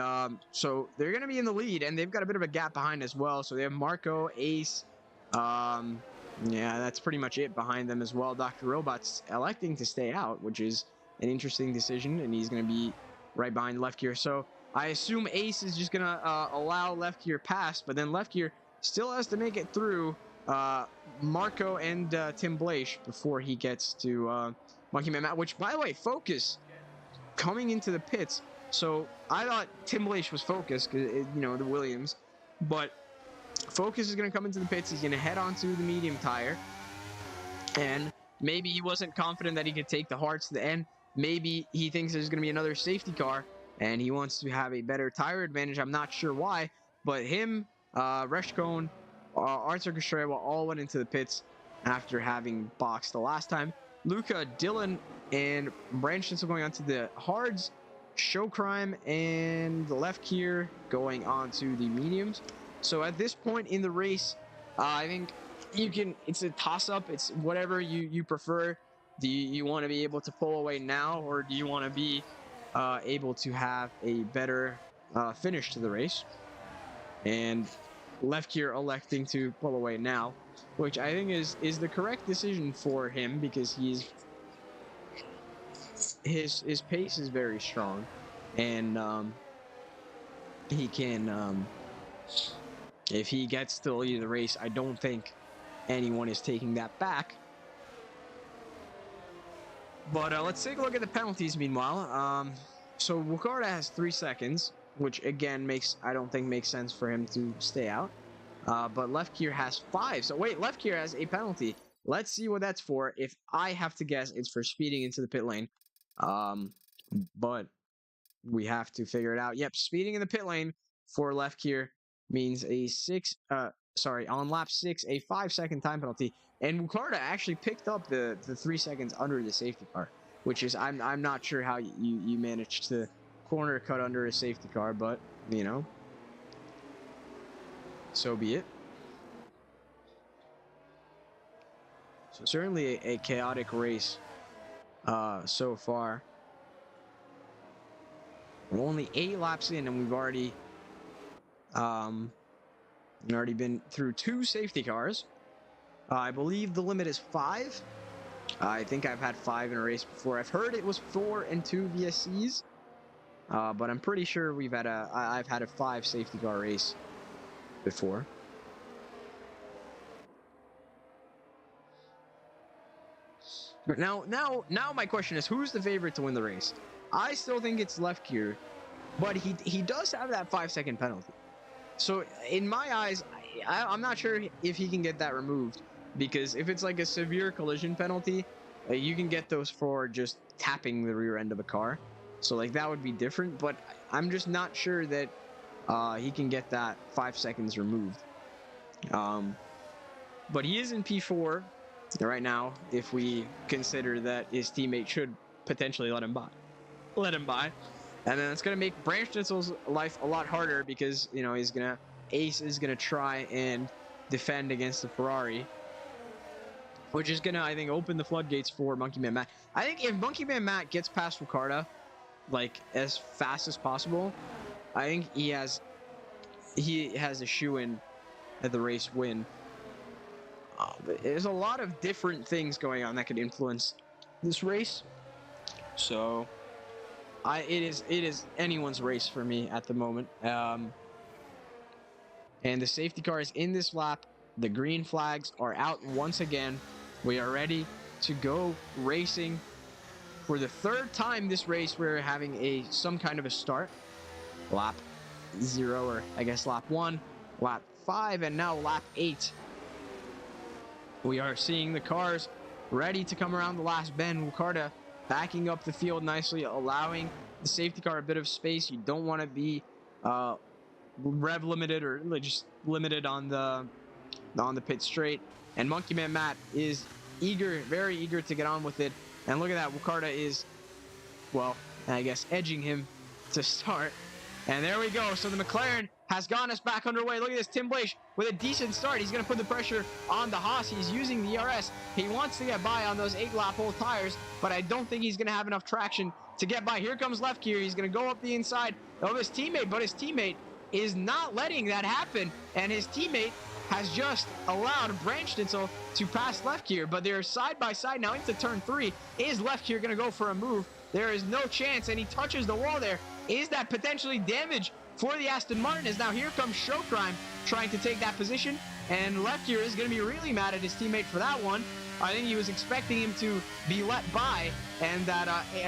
so they're going to be in the lead, and they've got a bit of a gap behind as well. So they have Marco, Ace. Yeah, that's pretty much it behind them as well. Dr. Robot's electing to stay out, which is an interesting decision, and he's going to be right behind Leftier. So I assume Ace is just going to allow Leftier past, but then Leftier still has to make it through Marco and Tim Blaish before he gets to Monkey Man Matt, which, by the way, Focus coming into the pits. So I thought Tim Blaish was Focus, because, you know, the Williams, but Focus is going to come into the pits. He's going to head onto the medium tire, and maybe he wasn't confident that he could take the hards to the end. Maybe he thinks there's going to be another safety car, and he wants to have a better tire advantage. I'm not sure why, but him, Reshkone, Arthur Kashrewa all went into the pits after having boxed the last time. Luca, Dylan, and Brandt Schnitzel going onto the hards. Showcrime and Leftier going on to the mediums. So at this point in the race, I think it's a toss-up. It's whatever you prefer. Do you want to be able to pull away now, or do you want to be able to have a better finish to the race? And Leftier electing to pull away now, which I think is the correct decision for him, because his pace is very strong, and he can if he gets to lead the race, I don't think anyone is taking that back. But let's take a look at the penalties meanwhile. So Wukarda has 3 seconds, which again I don't think makes sense for him to stay out. But Leftier has 5. So wait, Leftier has a penalty. Let's see what that's for. If I have to guess, it's for speeding into the pit lane. But we have to figure it out. Yep, speeding in the pit lane for Leftier means on lap 6, a 5-second time penalty. And Wukarda actually picked up the 3 seconds under the safety car, which is, I'm not sure how you managed to corner cut under a safety car, but, you know, so be it. So certainly a chaotic race so far. We're only 8 laps in, and we've already been through 2 safety cars. I believe the limit is 5. I think I've had 5 in a race before. I've heard it was 4 and 2 VSCs, but I'm pretty sure I've had a 5 safety car race before. Now my question is, who's the favorite to win the race? I still think it's Lefkier, but he does have that 5-second penalty. So in my eyes, I'm not sure if he can get that removed, because if it's like a severe collision penalty, you can get those for just tapping the rear end of a car. So like that would be different, but I'm just not sure that he can get that 5 seconds removed. But he is in P4 right now, if we consider that his teammate should potentially let him by. And then it's going to make Branch Schnitzel's life a lot harder, because, you know, Ace is going to try and defend against the Ferrari, which is going to, I think, open the floodgates for Monkey Man Matt. I think if Monkey Man Matt gets past Ricardo, like, as fast as possible, I think he has a shoe-in at the race win. There's a lot of different things going on that could influence this race. So it is anyone's race for me at the moment. And the safety car is in this lap. The green flags are out once again. We are ready to go racing. For the 3rd time this race, we're having some kind of a start. Lap 0, or I guess lap 1, lap 5, and now lap 8. We are seeing the cars ready to come around the last bend. Ricardo backing up the field nicely, allowing the safety car a bit of space. You don't want to be rev limited or just limited on the pit straight. And Monkey Man Matt is very eager to get on with it. And look at that, Ricardo is, well, I guess edging him to start. And there we go. So the McLaren has gotten us back underway. Look at this, Tim Blaish with a decent start. He's going to put the pressure on the Haas. He's using the ERS. He wants to get by on those 8-lap old tires, but I don't think he's going to have enough traction to get by. Here comes Lefkier. He's going to go up the inside of his teammate, but his teammate is not letting that happen, and his teammate has just allowed Branch Schnitzel to pass Lefkier, but they're side by side now into turn 3. Is Lefkier going to go for a move? There is no chance, and he touches the wall there. Is that potentially damage for the Aston Martin? As now here comes Showcrime trying to take that position, and Lefkier is going to be really mad at his teammate for that one. I think he was expecting him to be let by and that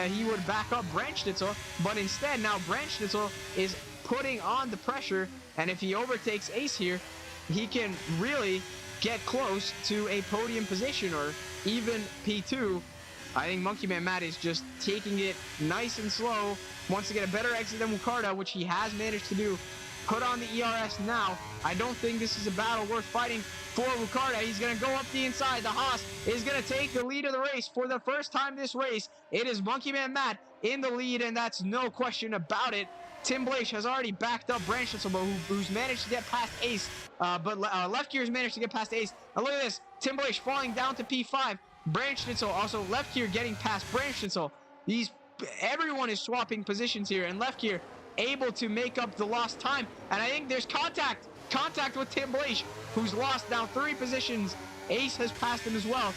he would back up Branch Schnitzel, but instead now Branch Schnitzel is putting on the pressure, and if he overtakes Ace here, he can really get close to a podium position or even P2. I think Monkey Man Matt is just taking it nice and slow, wants to get a better exit than Ricardo, which he has managed to do. Put on the ERS now. I don't think this is a battle worth fighting for Ricardo. He's going to go up the inside. The Haas is going to take the lead of the race for the first time this race. It is Monkey Man Matt in the lead, and that's no question about it. Tim Blaish has already backed up Branch Schnitzel, who's managed to get past Ace, but Lefkier has managed to get past Ace. And look at this, Tim Blaish falling down to P5. Branch Schnitzel also Lefkier getting past Branch Schnitzel. Everyone is swapping positions here, and Lefkier able to make up the lost time. And I think there's contact with Tim Blaish, who's lost now 3 positions. Ace has passed him as well.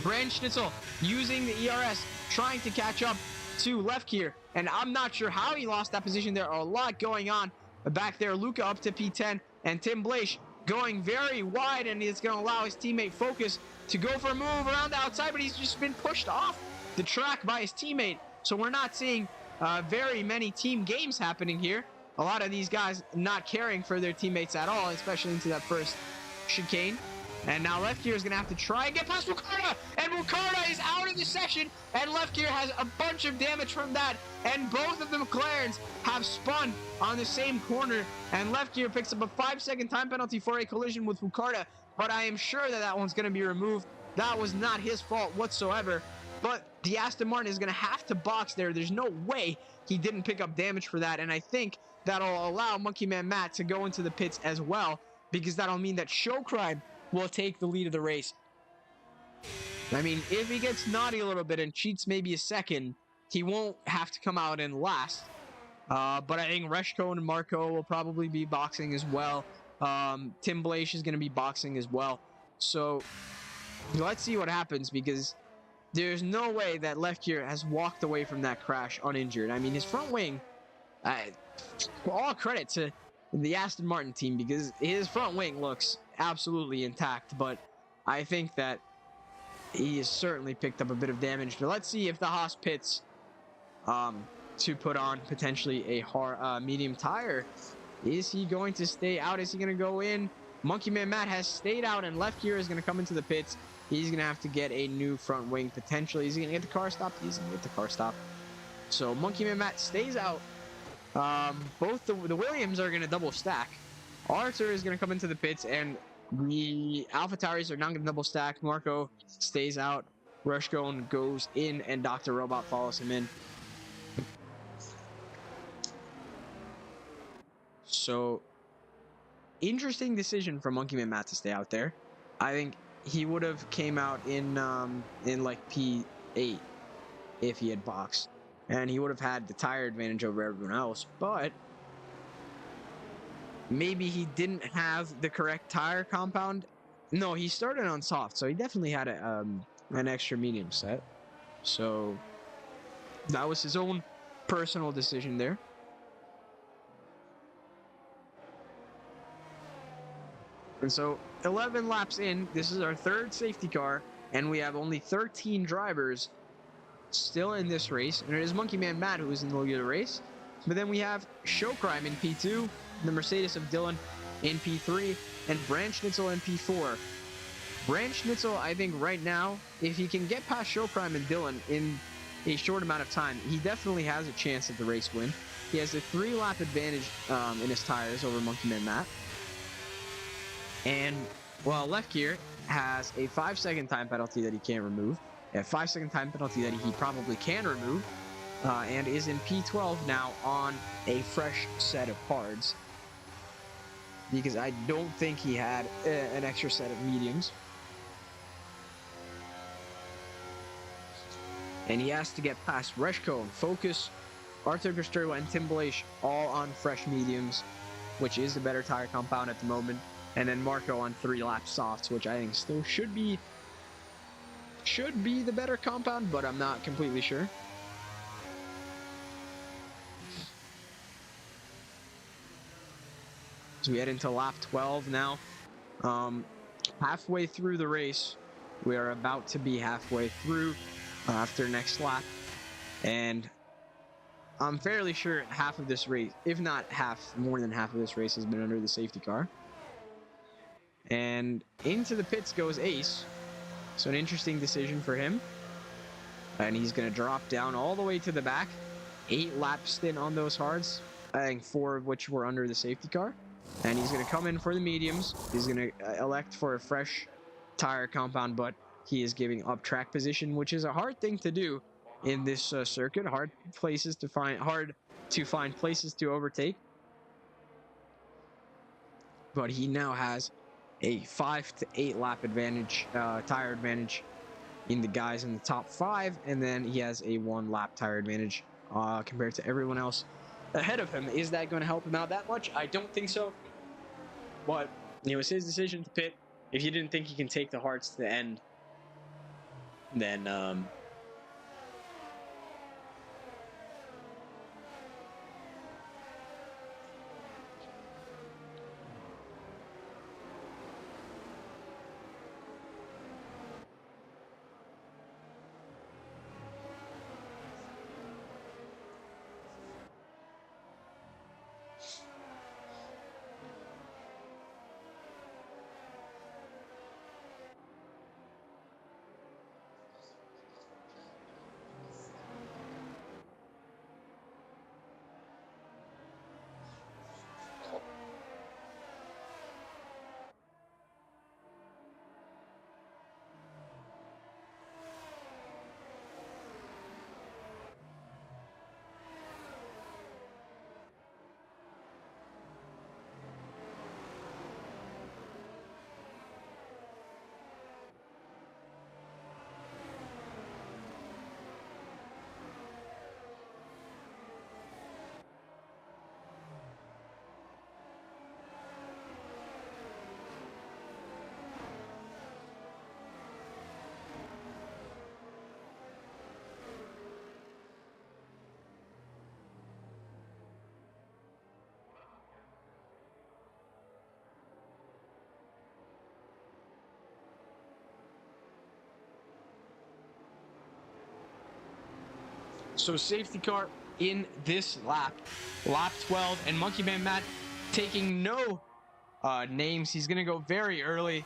Branch Schnitzel using the ERS, trying to catch up to Lefkier, and I'm not sure how he lost that position. There are a lot going on back there. Luca up to P10, and Tim Blaish going very wide, and it's going to allow his teammate Focus to go for a move around the outside, but he's just been pushed off the track by his teammate. So we're not seeing very many team games happening here. A lot of these guys not caring for their teammates at all, especially into that first chicane. And now Lefkier is going to have to try and get past Ricardo. And Ricardo is out of the session. And Lefkier has a bunch of damage from that. And both of the McLarens have spun on the same corner. And Lefkier picks up a 5-second time penalty for a collision with Ricardo. But I am sure that one's going to be removed. That was not his fault whatsoever. But the Aston Martin is going to have to box there. There's no way he didn't pick up damage for that. And I think that'll allow Monkey Man Matt to go into the pits as well, because that'll mean that Showcrime will take the lead of the race. I mean, if he gets naughty a little bit and cheats maybe a second, he won't have to come out in last. But I think Reshko and Marco will probably be boxing as well. Tim Blaish is going to be boxing as well. So let's see what happens, because there's no way that Lefkier has walked away from that crash uninjured. I mean, his front wing, all credit to the Aston Martin team, because his front wing looks absolutely intact, but I think that he has certainly picked up a bit of damage. But let's see if the Haas pits to put on potentially a medium tire. Is he going to stay out? Is he going to go in? Monkey Man Matt has stayed out, and Left Gear is going to come into the pits. He's going to have to get a new front wing potentially. Is he going to get the car stopped? He's going to get the car stopped. So Monkey Man Matt stays out. Both the Williams are going to double stack. Arthur is going to come into the pits, and the AlphaTauris are not going to double stack. Marco stays out. Rushcone goes in, and Dr. Robot follows him in. So, interesting decision for Monkey Man Matt to stay out there. I think he would have came out in like P8 if he had boxed, and he would have had the tire advantage over everyone else. But maybe he didn't have the correct tire compound. No, he started on soft, so he definitely had an extra medium set. So that was his own personal decision there. And so 11 laps in, this is our third safety car, and we have only 13 drivers still in this race. And it is Monkey Man Matt who is in the lead of the race. But then we have Showcrime in P2, the Mercedes of Dylan in P3, and Branch Schnitzel in P4. Branch Schnitzel, I think right now, if he can get past Showcrime and Dylan in a short amount of time, he definitely has a chance at the race win. He has a 3-lap advantage in his tires over Monkey Man Matt. And, well, Left Gear has a 5-second time penalty that he can't remove, a 5-second time penalty that he probably can remove, and is in P12 now on a fresh set of cards, because I don't think he had an extra set of mediums. And he has to get past Reshko and Focus, Arthur Castrelo, and Tim Blaish, all on fresh mediums, which is the better tire compound at the moment. And then Marco on 3-lap softs, which I think still should be the better compound, but I'm not completely sure. So we head into lap 12 now. Halfway through the race. We are about to be halfway through after next lap. And I'm fairly sure half of this race, if not half, more than half of this race has been under the safety car. And into the pits goes Ace. So an interesting decision for him. And he's going to drop down all the way to the back. 8-lap stint on those hards. I think 4 of which were under the safety car. And he's going to come in for the mediums. He's going to elect for a fresh tire compound, but he is giving up track position, which is a hard thing to do in this circuit. Hard to find places to overtake. But he now has a 5 to 8 lap advantage, tire advantage in the guys in the top 5, and then he has a 1-lap tire advantage compared to everyone else ahead of him. Is that going to help him out that much? I don't think so. But it was his decision to pit. If you didn't think he can take the hards to the end, then So safety car in this lap, lap 12, and Monkey Man Matt taking no names. He's going to go very early.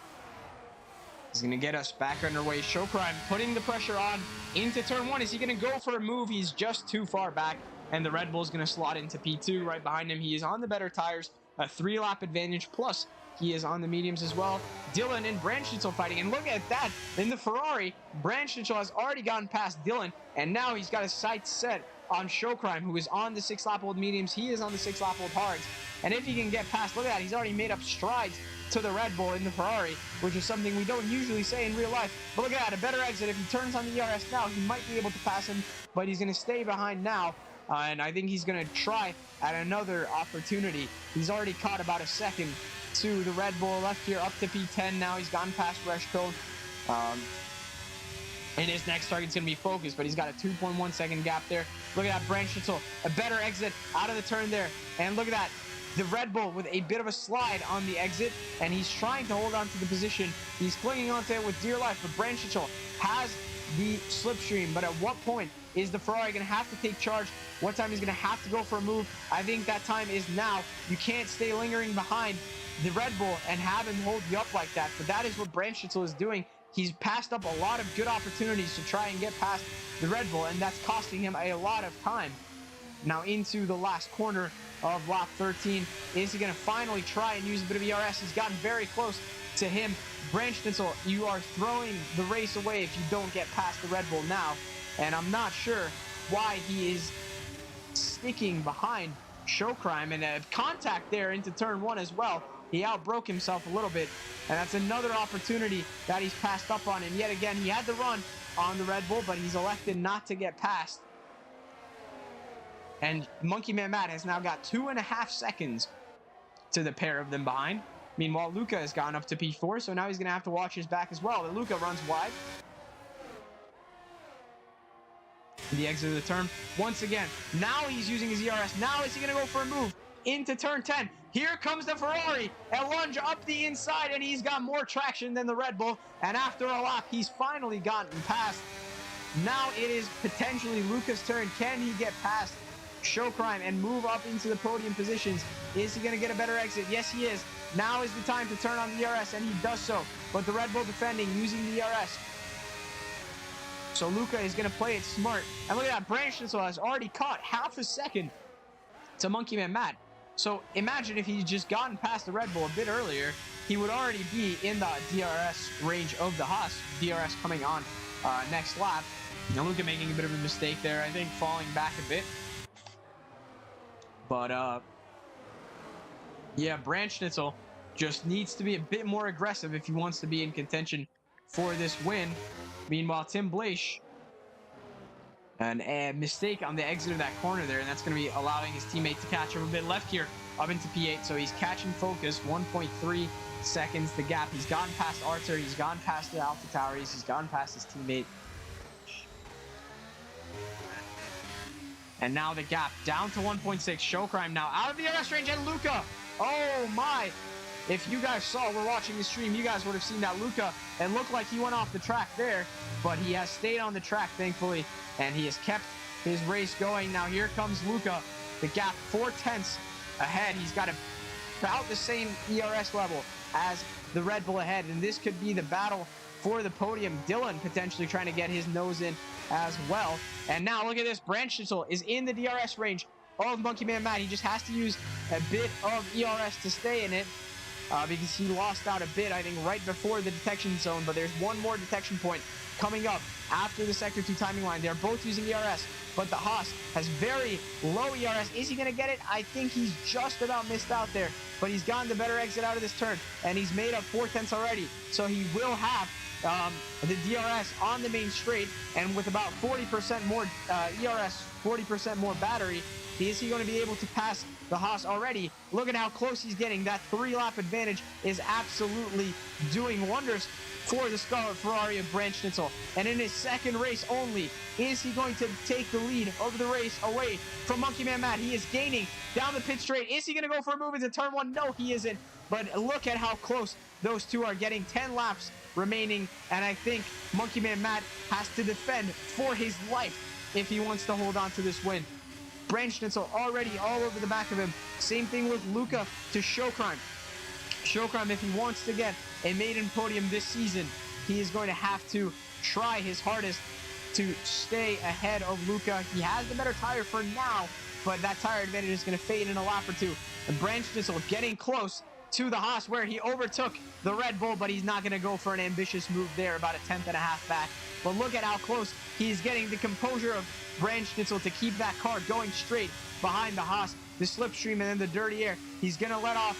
He's going to get us back underway. Show Crime putting the pressure on into turn 1. Is he going to go for a move? He's just too far back, and the Red Bull is going to slot into P2 right behind him. He is on the better tires, a 3-lap advantage, plus he is on the mediums as well. Dylan and Brandschnitzel fighting, and look at that. In the Ferrari, Brandschnitzel has already gotten past Dylan, and now he's got his sights set on Show Crime, who is on the 6-lap-old mediums. He is on the 6-lap-old hards, and if he can get past, look at that, he's already made up strides to the Red Bull in the Ferrari, which is something we don't usually say in real life. But look at that, a better exit. If he turns on the ERS now, he might be able to pass him, but he's going to stay behind now. And I think he's going to try at another opportunity. He's already caught about a second to the Red Bull left here up to P10. Now he's gone past Reshko. And his next target's going to be Focus, but he's got a 2.1 second gap there. Look at that, Brandschnitzel, a better exit out of the turn there. And look at that, the Red Bull with a bit of a slide on the exit, and he's trying to hold on to the position. He's clinging onto it with dear life, but Brandschnitzel has the slipstream. But at what point is the Ferrari going to have to take charge? What time he's going to have to go for a move? I think that time is now. You can't stay lingering behind the Red Bull and have him hold you up like that. But that is what Brandschnitzel is doing. He's passed up a lot of good opportunities to try and get past the Red Bull, and that's costing him a lot of time. Now into the last corner of lap 13. Is he going to finally try and use a bit of ERS? He's gotten very close to him. Brandschnitzel, you are throwing the race away if you don't get past the Red Bull now. And I'm not sure why he is sticking behind Show Crime. And a contact there into turn 1 as well. He outbroke himself a little bit. And that's another opportunity that he's passed up on. And yet again, he had the run on the Red Bull, but he's elected not to get past. And Monkey Man Matt has now got 2.5 seconds to the pair of them behind. Meanwhile, Luca has gone up to P4, so now he's going to have to watch his back as well. And Luca runs wide. The exit of the turn. Once again, now he's using his ERS. Now is he going to go for a move into turn 10? Here comes the Ferrari. A lunge up the inside, and he's got more traction than the Red Bull. And after a lap, he's finally gotten past. Now it is potentially Luca's turn. Can he get past Show Crime and move up into the podium positions? Is he going to get a better exit? Yes, he is. Now is the time to turn on the ERS, and he does so. But the Red Bull defending using the ERS. So Luca is going to play it smart. And look at that, Brandschnitzel has already caught half a second to Monkey Man Matt. So imagine if he'd just gotten past the Red Bull a bit earlier, he would already be in the DRS range of the Haas. DRS coming on next lap. Now Luca making a bit of a mistake there, I think, falling back a bit. But, yeah, Brandschnitzel just needs to be a bit more aggressive if he wants to be in contention for this win. Meanwhile, Tim Blaish, a mistake on the exit of that corner there, and that's going to be allowing his teammate to catch him a bit left here up into P8. So he's catching Focus, 1.3 seconds the gap. He's gone past Arthur, he's gone past the Alpha Tauris, he's gone past his teammate. And now the gap down to 1.6. Show Crime now out of the arrest range, and Luca. Oh my. If you guys saw, we're watching the stream, you guys would have seen that Luca, it looked like he went off the track there, but he has stayed on the track, thankfully, and he has kept his race going. Now here comes Luca. The gap 4/10 ahead. He's got about the same ERS level as the Red Bull ahead, and this could be the battle for the podium. Dylan potentially trying to get his nose in as well. And now look at this. Brandschnitzel is in the DRS range of Monkey Man Matt. He just has to use a bit of ERS to stay in it because he lost out a bit, I think, right before the detection zone. But there's one more detection point coming up after the Sector 2 timing line. They're both using ERS, but the Haas has very low ERS. Is he going to get it? I think he's just about missed out there, but he's gotten the better exit out of this turn, and he's made up 4/10 already. So he will have the DRS on the main straight, and with about 40% more ERS, 40% more battery, is he going to be able to pass the Haas already? Look at how close he's getting. That 3-lap advantage is absolutely doing wonders for the Scarlet Ferrari of Brandschnitzel. And in his second race only, is he going to take the lead of the race away from Monkey Man Matt? He is gaining down the pit straight. Is he going to go for a move into turn 1? No, he isn't. But look at how close those two are getting 10 laps remaining, and I think Monkey Man Matt has to defend for his life if he wants to hold on to this win. Branch Schnitzel already all over the back of him. Same thing with Luca to Showcrime. Showcrime, if he wants to get a maiden podium this season, he is going to have to try his hardest to stay ahead of Luca. He has the better tire for now, but that tire advantage is going to fade in a lap or two. And Branch Schnitzel getting close to the Haas where he overtook the Red Bull, but he's not going to go for an ambitious move there, about a 10th and a half back. But look at how close he's getting. The composure of Branch Schnitzel to keep that car going straight behind the Haas, the slipstream, and then the dirty air. He's going to let off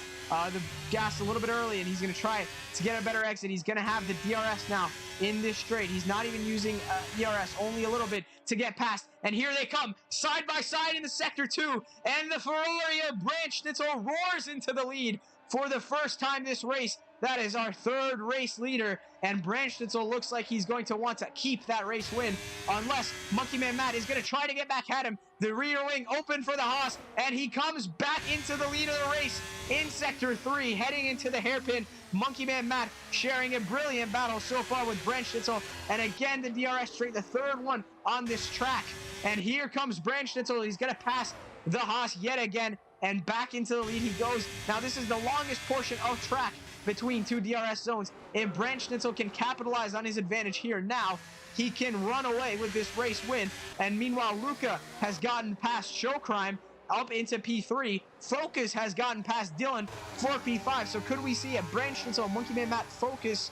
the gas a little bit early, and he's going to try to get a better exit. He's going to have the DRS now in this straight. He's not even using ERS, only a little bit to get past. And here they come, side by side in the sector 2, and the Ferrari of Branch Schnitzel roars into the lead for the first time this race. That is our third race leader, and Branch Schnitzel looks like he's going to want to keep that race win, unless Monkey Man Matt is going to try to get back at him. The rear wing open for the Haas, and he comes back into the lead of the race in Sector 3, heading into the hairpin. Monkey Man Matt sharing a brilliant battle so far with Branch Schnitzel, and again the DRS straight, the third one on this track. And here comes Branch Schnitzel. He's going to pass the Haas yet again, and back into the lead he goes. Now this is the longest portion of track between two DRS zones, and Branch Schnitzel can capitalize on his advantage here. Now he can run away with this race win, and meanwhile Luca has gotten past Showcrime up into P3. Focus has gotten past Dylan for P5. So could we see a Branch Schnitzel, Monkey Man Matt Focus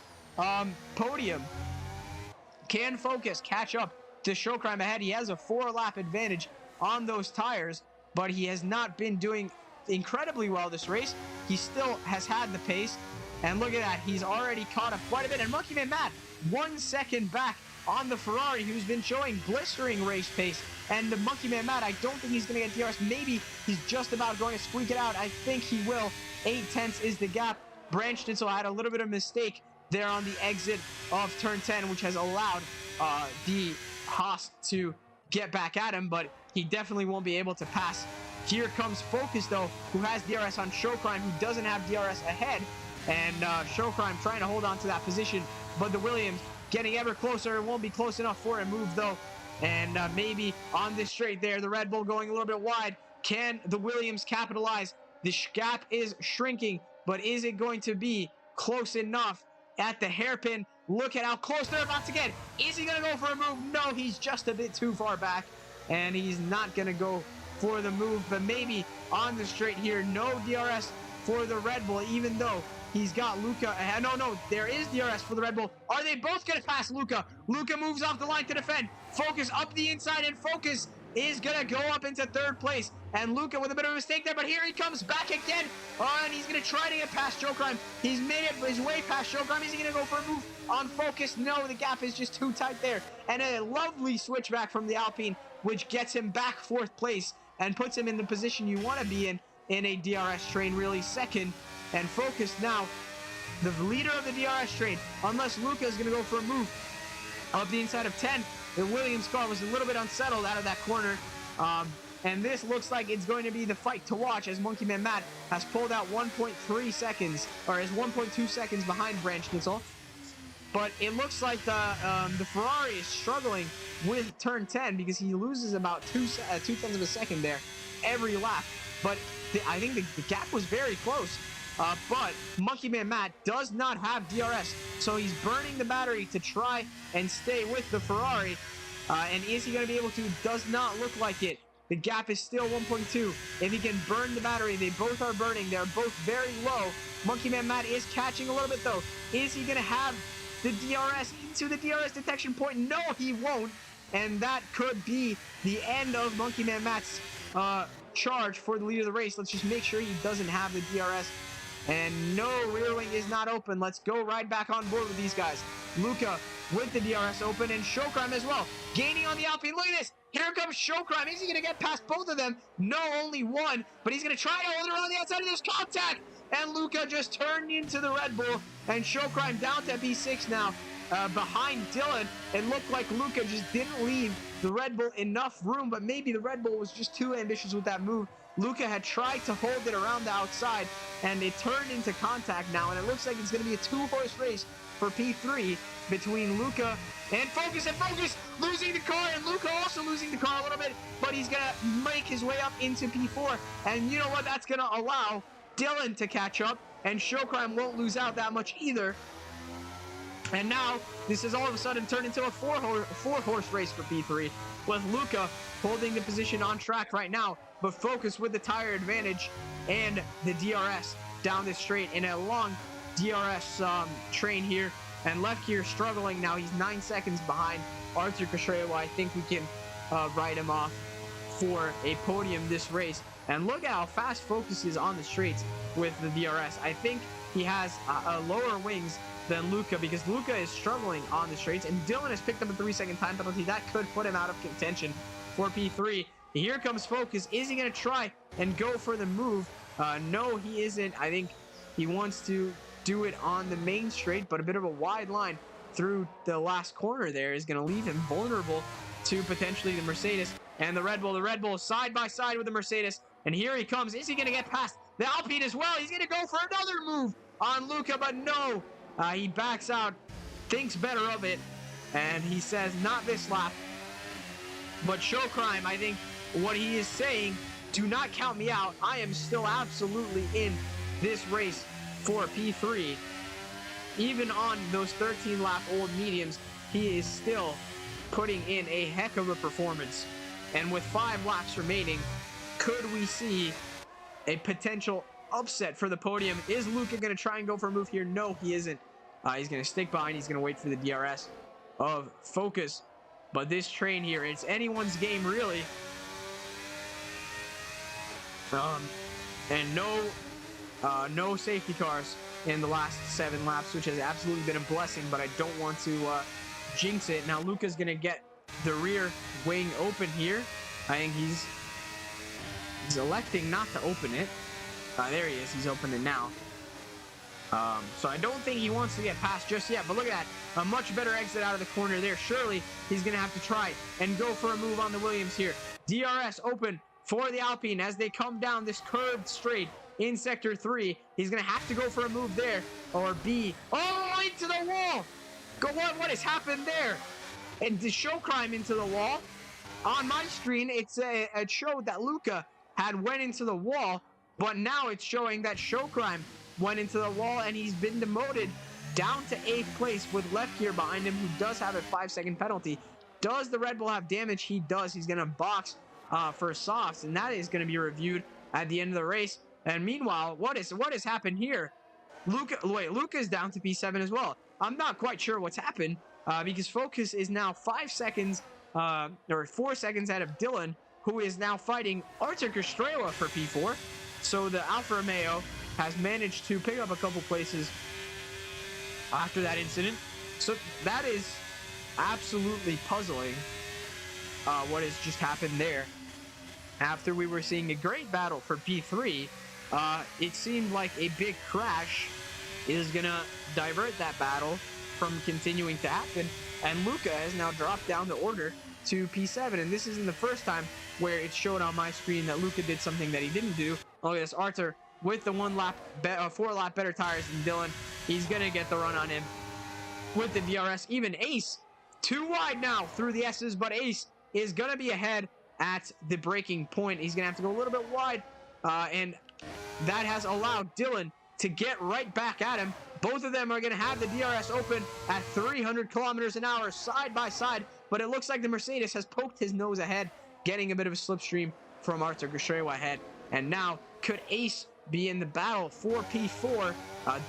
podium? Can Focus catch up to Showcrime ahead? He has a 4-lap advantage on those tires, but he has not been doing incredibly well this race. He still has had the pace, and look at that, he's already caught up quite a bit. And Monkey Man Matt 1 second back on the Ferrari, who's been showing blistering race pace. And the Monkey Man Matt, I don't think he's going to get DRS. Maybe he's just about going to squeak it out. I think he will. 8/10 is the gap. Branch Schnitzel had a little bit of mistake there on the exit of turn 10, which has allowed the Haas to get back at him, but he definitely won't be able to pass. Here comes Focus, though, who has DRS on Showcrime, who doesn't have DRS ahead. And Showcrime trying to hold on to that position, but the Williams getting ever closer. It won't be close enough for a move, though. And maybe on this straight there, the Red Bull going a little bit wide. Can the Williams capitalize? The gap is shrinking, but is it going to be close enough at the hairpin? Look at how close they're about to get. Is he going to go for a move? No, he's just a bit too far back, and he's not going to go for the move. But maybe on the straight here, no DRS for the Red Bull, even though he's got Luca ahead. No, there is DRS for the Red Bull. Are they both going to pass Luca? Luca moves off the line to defend. Focus up the inside, and Focus is going to go up into third place. And Luca with a bit of a mistake there, but here he comes back again. And he's going to try to get past Showcrime. He's made it his way past Showcrime. Is he going to go for a move on Focus? No, the gap is just too tight there. And a lovely switchback from the Alpine, which gets him back fourth place and puts him in the position you want to be in a DRS train, really second. And Focus now, the leader of the DRS train, unless Luca is going to go for a move up the inside of 10. The Williams car was a little bit unsettled out of that corner. And this looks like it's going to be the fight to watch, as Monkey Man Matt has pulled out 1.3 seconds, or is 1.2 seconds behind Branch Schnitzel. But it looks like the Ferrari is struggling with turn 10, because he loses about 2/10 of a second there every lap. But I think the gap was very close. But Monkey Man Matt does not have DRS, so he's burning the battery to try and stay with the Ferrari. And is he going to be able to? Does not look like it. The gap is still 1.2. If he can burn the battery, they both are burning. They're both very low. Monkey Man Matt is catching a little bit, though. Is he going to have the DRS into the DRS detection point? No, he won't. And that could be the end of Monkey Man Matt's charge for the lead of the race. Let's just make sure he doesn't have the DRS. And no, rear wing is not open. Let's go right back on board with these guys. Luca with the DRS open, and Showcrime as well, gaining on the Alpine. Look at this. Here comes Showcrime. Is he going to get past both of them? No, only one. But he's going to try to hold it around the outside of this contact. And Luca just turned into the Red Bull. And Showcrime down to P6 now, behind Dylan. It looked like Luca just didn't leave the Red Bull enough room, but maybe the Red Bull was just too ambitious with that move. Luca had tried to hold it around the outside, and it turned into contact now, and it looks like it's going to be a two-horse race for P3 between Luca and Focus, losing the car, and Luca also losing the car a little bit, but he's going to make his way up into P4, and you know what? That's going to allow Dylan to catch up, and Showcrime won't lose out that much either. And now, this has all of a sudden turned into a four-horse race for P3, with Luca holding the position on track right now, but Focus with the tire advantage and the DRS down this straight in a long DRS train here. And left here struggling now. He's 9 seconds behind Arthur Castrejo. I think we can write him off for a podium this race. And look at how fast Focus is on the straights with the DRS. I think he has lower wings than Luca, because Luca is struggling on the straights, and Dylan has picked up a 3-second time penalty. That could put him out of contention for P3. Here comes Focus. Is he going to try and go for the move? No, he isn't. I think he wants to do it on the main straight, but a bit of a wide line through the last corner there is going to leave him vulnerable to potentially the Mercedes and the Red Bull. The Red Bull side by side with the Mercedes, and here he comes. Is he going to get past the Alpine as well? He's going to go for another move on Luca, but no. He backs out, thinks better of it, and he says, not this lap. But Showcrime, I think what he is saying, do not count me out. I am still absolutely in this race for P3. Even on those 13-lap old mediums, he is still putting in a heck of a performance. And with 5 laps remaining, could we see a potential upset for the podium? Is Luca going to try and go for a move here? No, he isn't. He's going to stick behind. He's going to wait for the DRS of Focus. But this train here, it's anyone's game, really. And no safety cars in the last 7 laps, which has absolutely been a blessing, but I don't want to jinx it. Now, Luca's going to get the rear wing open here. I think he's electing not to open it. There he is. He's opened it now. So I don't think he wants to get past just yet, but look at that. A much better exit out of the corner there. Surely he's going to have to try and go for a move on the Williams here. DRS open for the Alpine as they come down this curved straight in Sector 3. He's going to have to go for a move there, or B. Oh, into the wall! What has happened there? And the Showcrime into the wall. On my screen, it showed that Luca had went into the wall, but now it's showing that Showcrime went into the wall, and he's been demoted down to 8th place with left gear behind him, who does have a 5-second penalty. Does the Red Bull have damage? He does. He's going to box for softs, and that is going to be reviewed at the end of the race. And meanwhile, what has happened here? Luca's down to P7 as well. I'm not quite sure what's happened because Focus is now 5 seconds or 4 seconds out of Dylan, who is now fighting Arthur Castrejo for P4. So the Alfa Romeo has managed to pick up a couple places after that incident. So that is absolutely puzzling what has just happened there. After we were seeing a great battle for P3, it seemed like a big crash is going to divert that battle from continuing to happen. And Luca has now dropped down the order to P7. And this isn't the first time where it showed on my screen that Luca did something that he didn't do. Look at this, Arthur with the 4 lap better tires than Dylan. He's going to get the run on him with the DRS. Even Ace, too wide now through the S's, but Ace is going to be ahead at the braking point. He's going to have to go a little bit wide, and that has allowed Dylan to get right back at him. Both of them are going to have the DRS open at 300 kilometers an hour side by side, but it looks like the Mercedes has poked his nose ahead, getting a bit of a slipstream from Arthur Castrejo ahead. And now, could Ace be in the battle for P4?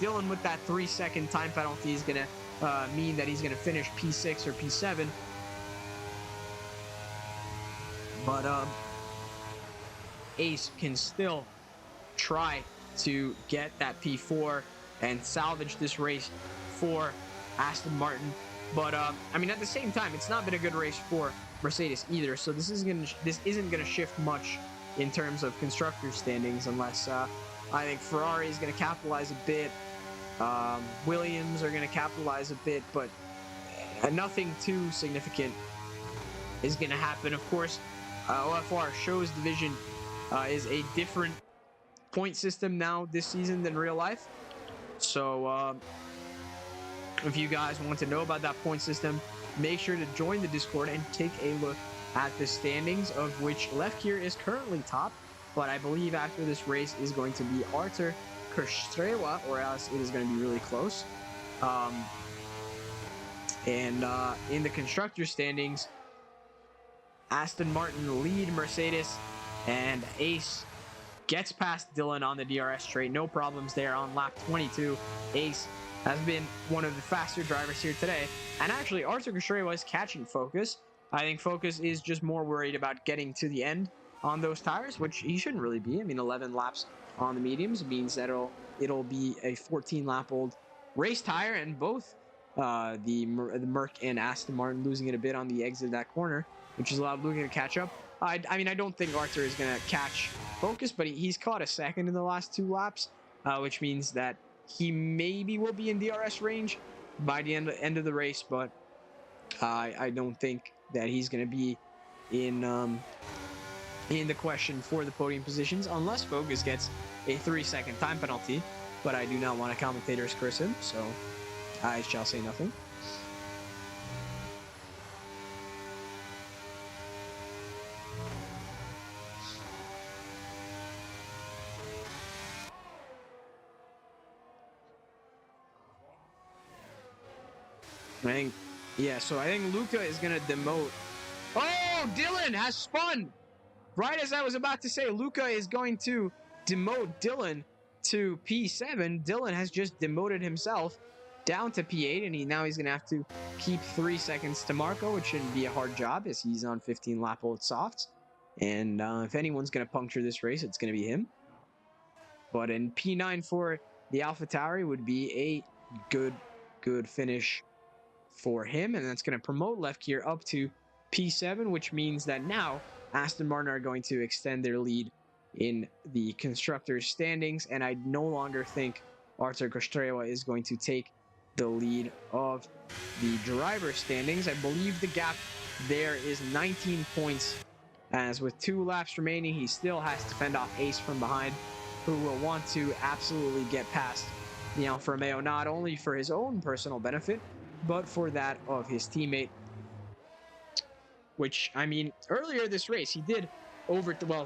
Dylan with that 3-second time penalty is going to mean that he's going to finish P6 or P7. But Ace can still try to get that P4 and salvage this race for Aston Martin. But I mean, at the same time, it's not been a good race for Mercedes either. So this isn't gonna shift much in terms of constructor standings, unless I think Ferrari is gonna capitalize a bit. Williams are gonna capitalize a bit, but nothing too significant is gonna happen. Of course, OFR shows division is a different point system now this season than real life. So if you guys want to know about that point system, make sure to join the Discord and take a look at the standings, of which Lefkier is currently top, but I believe after this race is going to be Artur Kerstrewa, or else it is going to be really close. In the constructor standings, Aston Martin lead Mercedes, and Ace gets past Dylan on the DRS straight. No problems there on lap 22. Ace has been one of the faster drivers here today. And actually, Artur Kerstrewa is catching Focus. I think Focus is just more worried about getting to the end on those tires, which he shouldn't really be. I mean, 11 laps on the mediums means that it'll be a 14-lap-old race tire, and both the Merc and Aston Martin losing it a bit on the exit of that corner, which has allowed Luca to catch up. I mean, I don't think Artur is going to catch Focus, but he's caught a second in the last 2 laps, which means that he maybe will be in DRS range by the end of the race, but I don't think that he's going to be in the question for the podium positions unless Focus gets a 3-second time penalty. But I do not want a commentator's curse him, so I shall say nothing. I think Luca is going to demote. Oh, Dylan has spun! Right as I was about to say, Luca is going to demote Dylan to P7. Dylan has just demoted himself down to P8, and now he's going to have to keep 3 seconds to Marco, which shouldn't be a hard job as he's on 15-lap-old softs. And if anyone's going to puncture this race, it's going to be him. But in P9 for the AlphaTauri would be a good finish for him, and that's going to promote Lefkier up to P7, which means that now Aston Martin are going to extend their lead in the constructors standings, and I no longer think Artur Kerstrewa is going to take the lead of the driver standings. I believe the gap there is 19 points, as with 2 laps remaining, he still has to fend off Ace from behind, who will want to absolutely get past the Alfa Romeo, not only for his own personal benefit, but for that of his teammate. Which, I mean, earlier this race, he did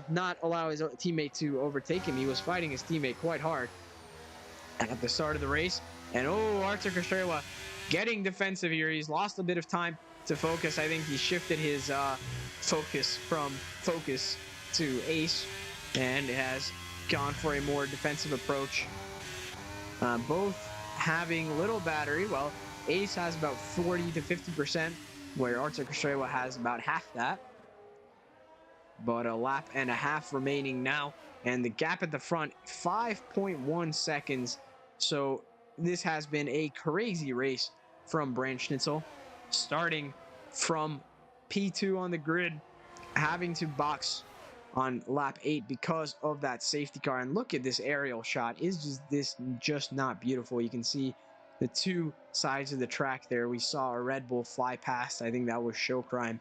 not allow his teammate to overtake him. He was fighting his teammate quite hard at the start of the race. And Artur Kerstrewa getting defensive here. He's lost a bit of time to Focus. I think he shifted his focus from Focus to Ace, and it has gone for a more defensive approach. Both having little battery. Well, Ace has about 40 to 50%, where Artur Kerstrewa has about half that. But a lap and a half remaining now, and the gap at the front, 5.1 seconds. So this has been a crazy race from Brandt Schnitzel, starting from P2 on the grid, having to box on lap 8 because of that safety car. And look at this aerial shot. Is just not beautiful? You can see the 2 sides of the track there. We saw a Red Bull fly past. I think that was show crime.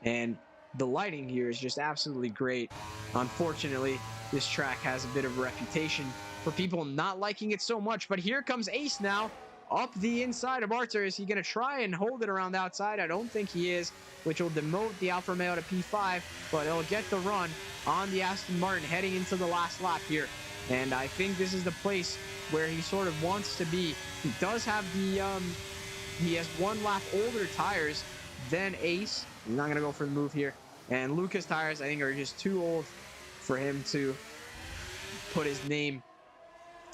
And the lighting here is just absolutely great. Unfortunately, this track has a bit of a reputation for people not liking it so much. But here comes Ace now, up the inside of Artur. Is he going to try and hold it around the outside? I don't think he is, which will demote the Alfa Romeo to P5, but it'll get the run on the Aston Martin heading into the last lap here. And I think this is the place where he sort of wants to be. He does have he has 1 lap older tires than Ace. He's not going to go for the move here. And Luca's tires, I think, are just too old for him to put his name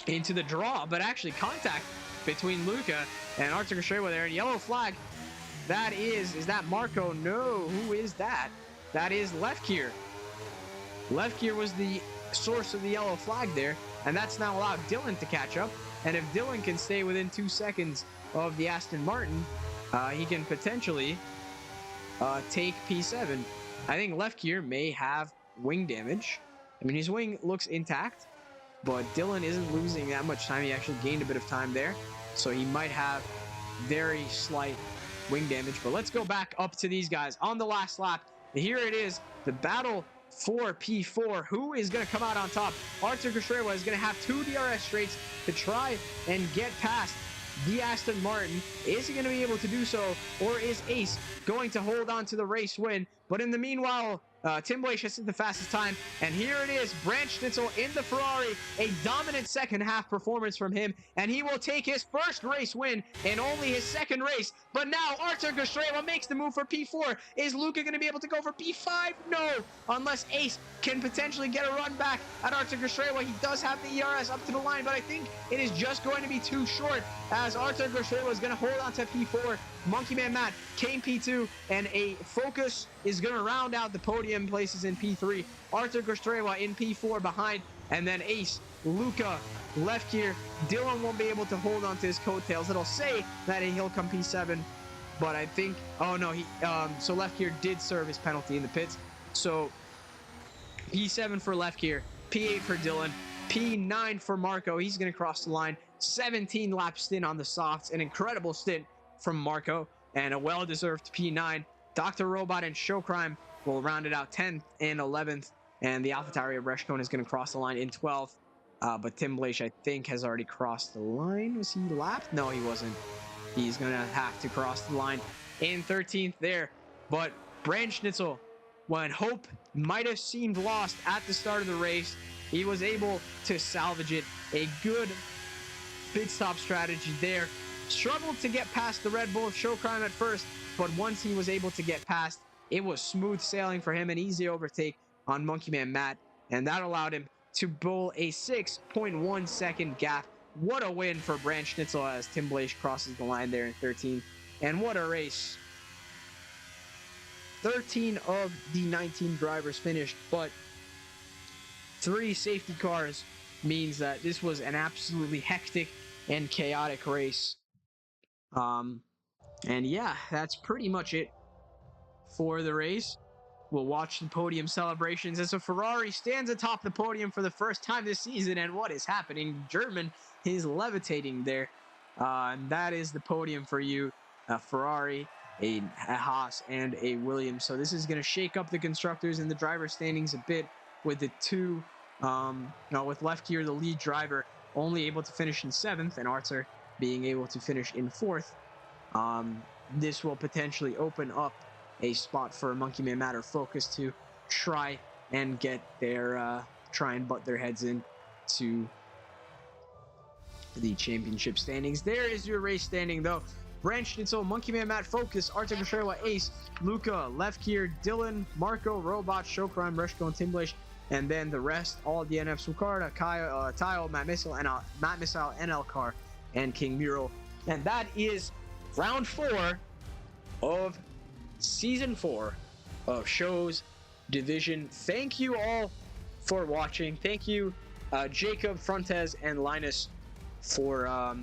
into the draw. But actually, contact between Luca and Artur Kerstrewa there. And yellow flag. Is that Marco? No, who is that? That is Lefkier. Lefkier was the source of the yellow flag there, and that's now allowed Dylan to catch up. And if Dylan can stay within 2 seconds of the Aston Martin, he can potentially take P7. I think Lefkier may have wing damage. I mean, his wing looks intact, but Dylan isn't losing that much time. He actually gained a bit of time there, so he might have very slight wing damage. But let's go back up to these guys on the last lap. Here it is, the battle for P4. Who is going to come out on top? Artur Gastrewa is going to have 2 DRS straights to try and get past the Aston Martin. Is he going to be able to do so, or is Ace going to hold on to the race win? But in the meanwhile, Tim Blaish has set the fastest time, and here it is, Brandt Schnitzel in the Ferrari, a dominant second half performance from him, and he will take his first race win in only his second race. But now Artur Gastrewa makes the move for P4. Is Luca going to be able to go for P5? No, unless Ace can potentially get a run back at Artur Gastrewa. He does have the ERS up to the line, but I think it is just going to be too short, as Artur Gastrewa is going to hold on to P4. Monkey Man Matt came P2, and a Focus is going to round out the podium places in P3. Artur Gastrewa in P4 behind, and then Ace, Luca, left gear. Dylan won't be able to hold on to his coattails. It'll say that he'll come P7, but I think, oh no, so left gear did serve his penalty in the pits. So P7 for left gear, P8 for Dylan, P9 for Marco. He's going to cross the line. 17 lap stint on the softs, an incredible stint from Marco, and a well-deserved P9. Dr. Robot and Showcrime will round it out 10th and 11th, and the AlphaTauri Reshkone is going to cross the line in 12th. But Tim Blaish, I think, has already crossed the line. Was he lapped? No, he wasn't. He's going to have to cross the line in 13th there. But Brandt Schnitzel, when hope might have seemed lost at the start of the race, he was able to salvage it. A good pit stop strategy there. Struggled to get past the Red Bull of Showcrime at first, but once he was able to get past, it was smooth sailing for him, an easy overtake on Monkey Man Matt, and that allowed him to bowl a 6.1 second gap. What a win for Brandt Schnitzel as Tim Blaish crosses the line there in 13th, and what a race. 13 of the 19 drivers finished, but 3 safety cars means that this was an absolutely hectic and chaotic race. And yeah, that's pretty much it for the race. We'll watch the podium celebrations as a Ferrari stands atop the podium for the first time this season. And what is happening? German is levitating there. And that is the podium for you. A Ferrari, a Haas, and a Williams. So this is going to shake up the constructors and the driver standings a bit, with the two, with left gear, the lead driver, only able to finish in 7th, and Artur being able to finish in 4th. This will potentially open up a spot for Monkey Man Matt or Focus to try and get their try and butt their heads in to the championship standings. There is your race standing, though. Brandt Schnitzel, Monkey Man Matt, Focus, Artur Gastrewa, Ace, Luca, left gear, Dylan, Marco, Robot, Showcrime, Reshkone, Tim Blaish, and then the rest, all DNF, Sukarda, Kyle, Tile, Matt Missile, NL Car, and King Mural. And that is round 4 of season 4 of Show's Division. Thank you all for watching. Thank you, Jacob, Frontes, and Linus for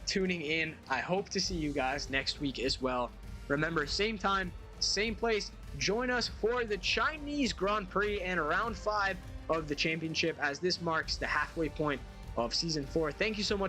tuning in. I hope to see you guys next week as well. Remember, same time, same place. Join us for the Chinese Grand Prix and round 5 of the championship, as this marks the halfway point of season 4. Thank you so much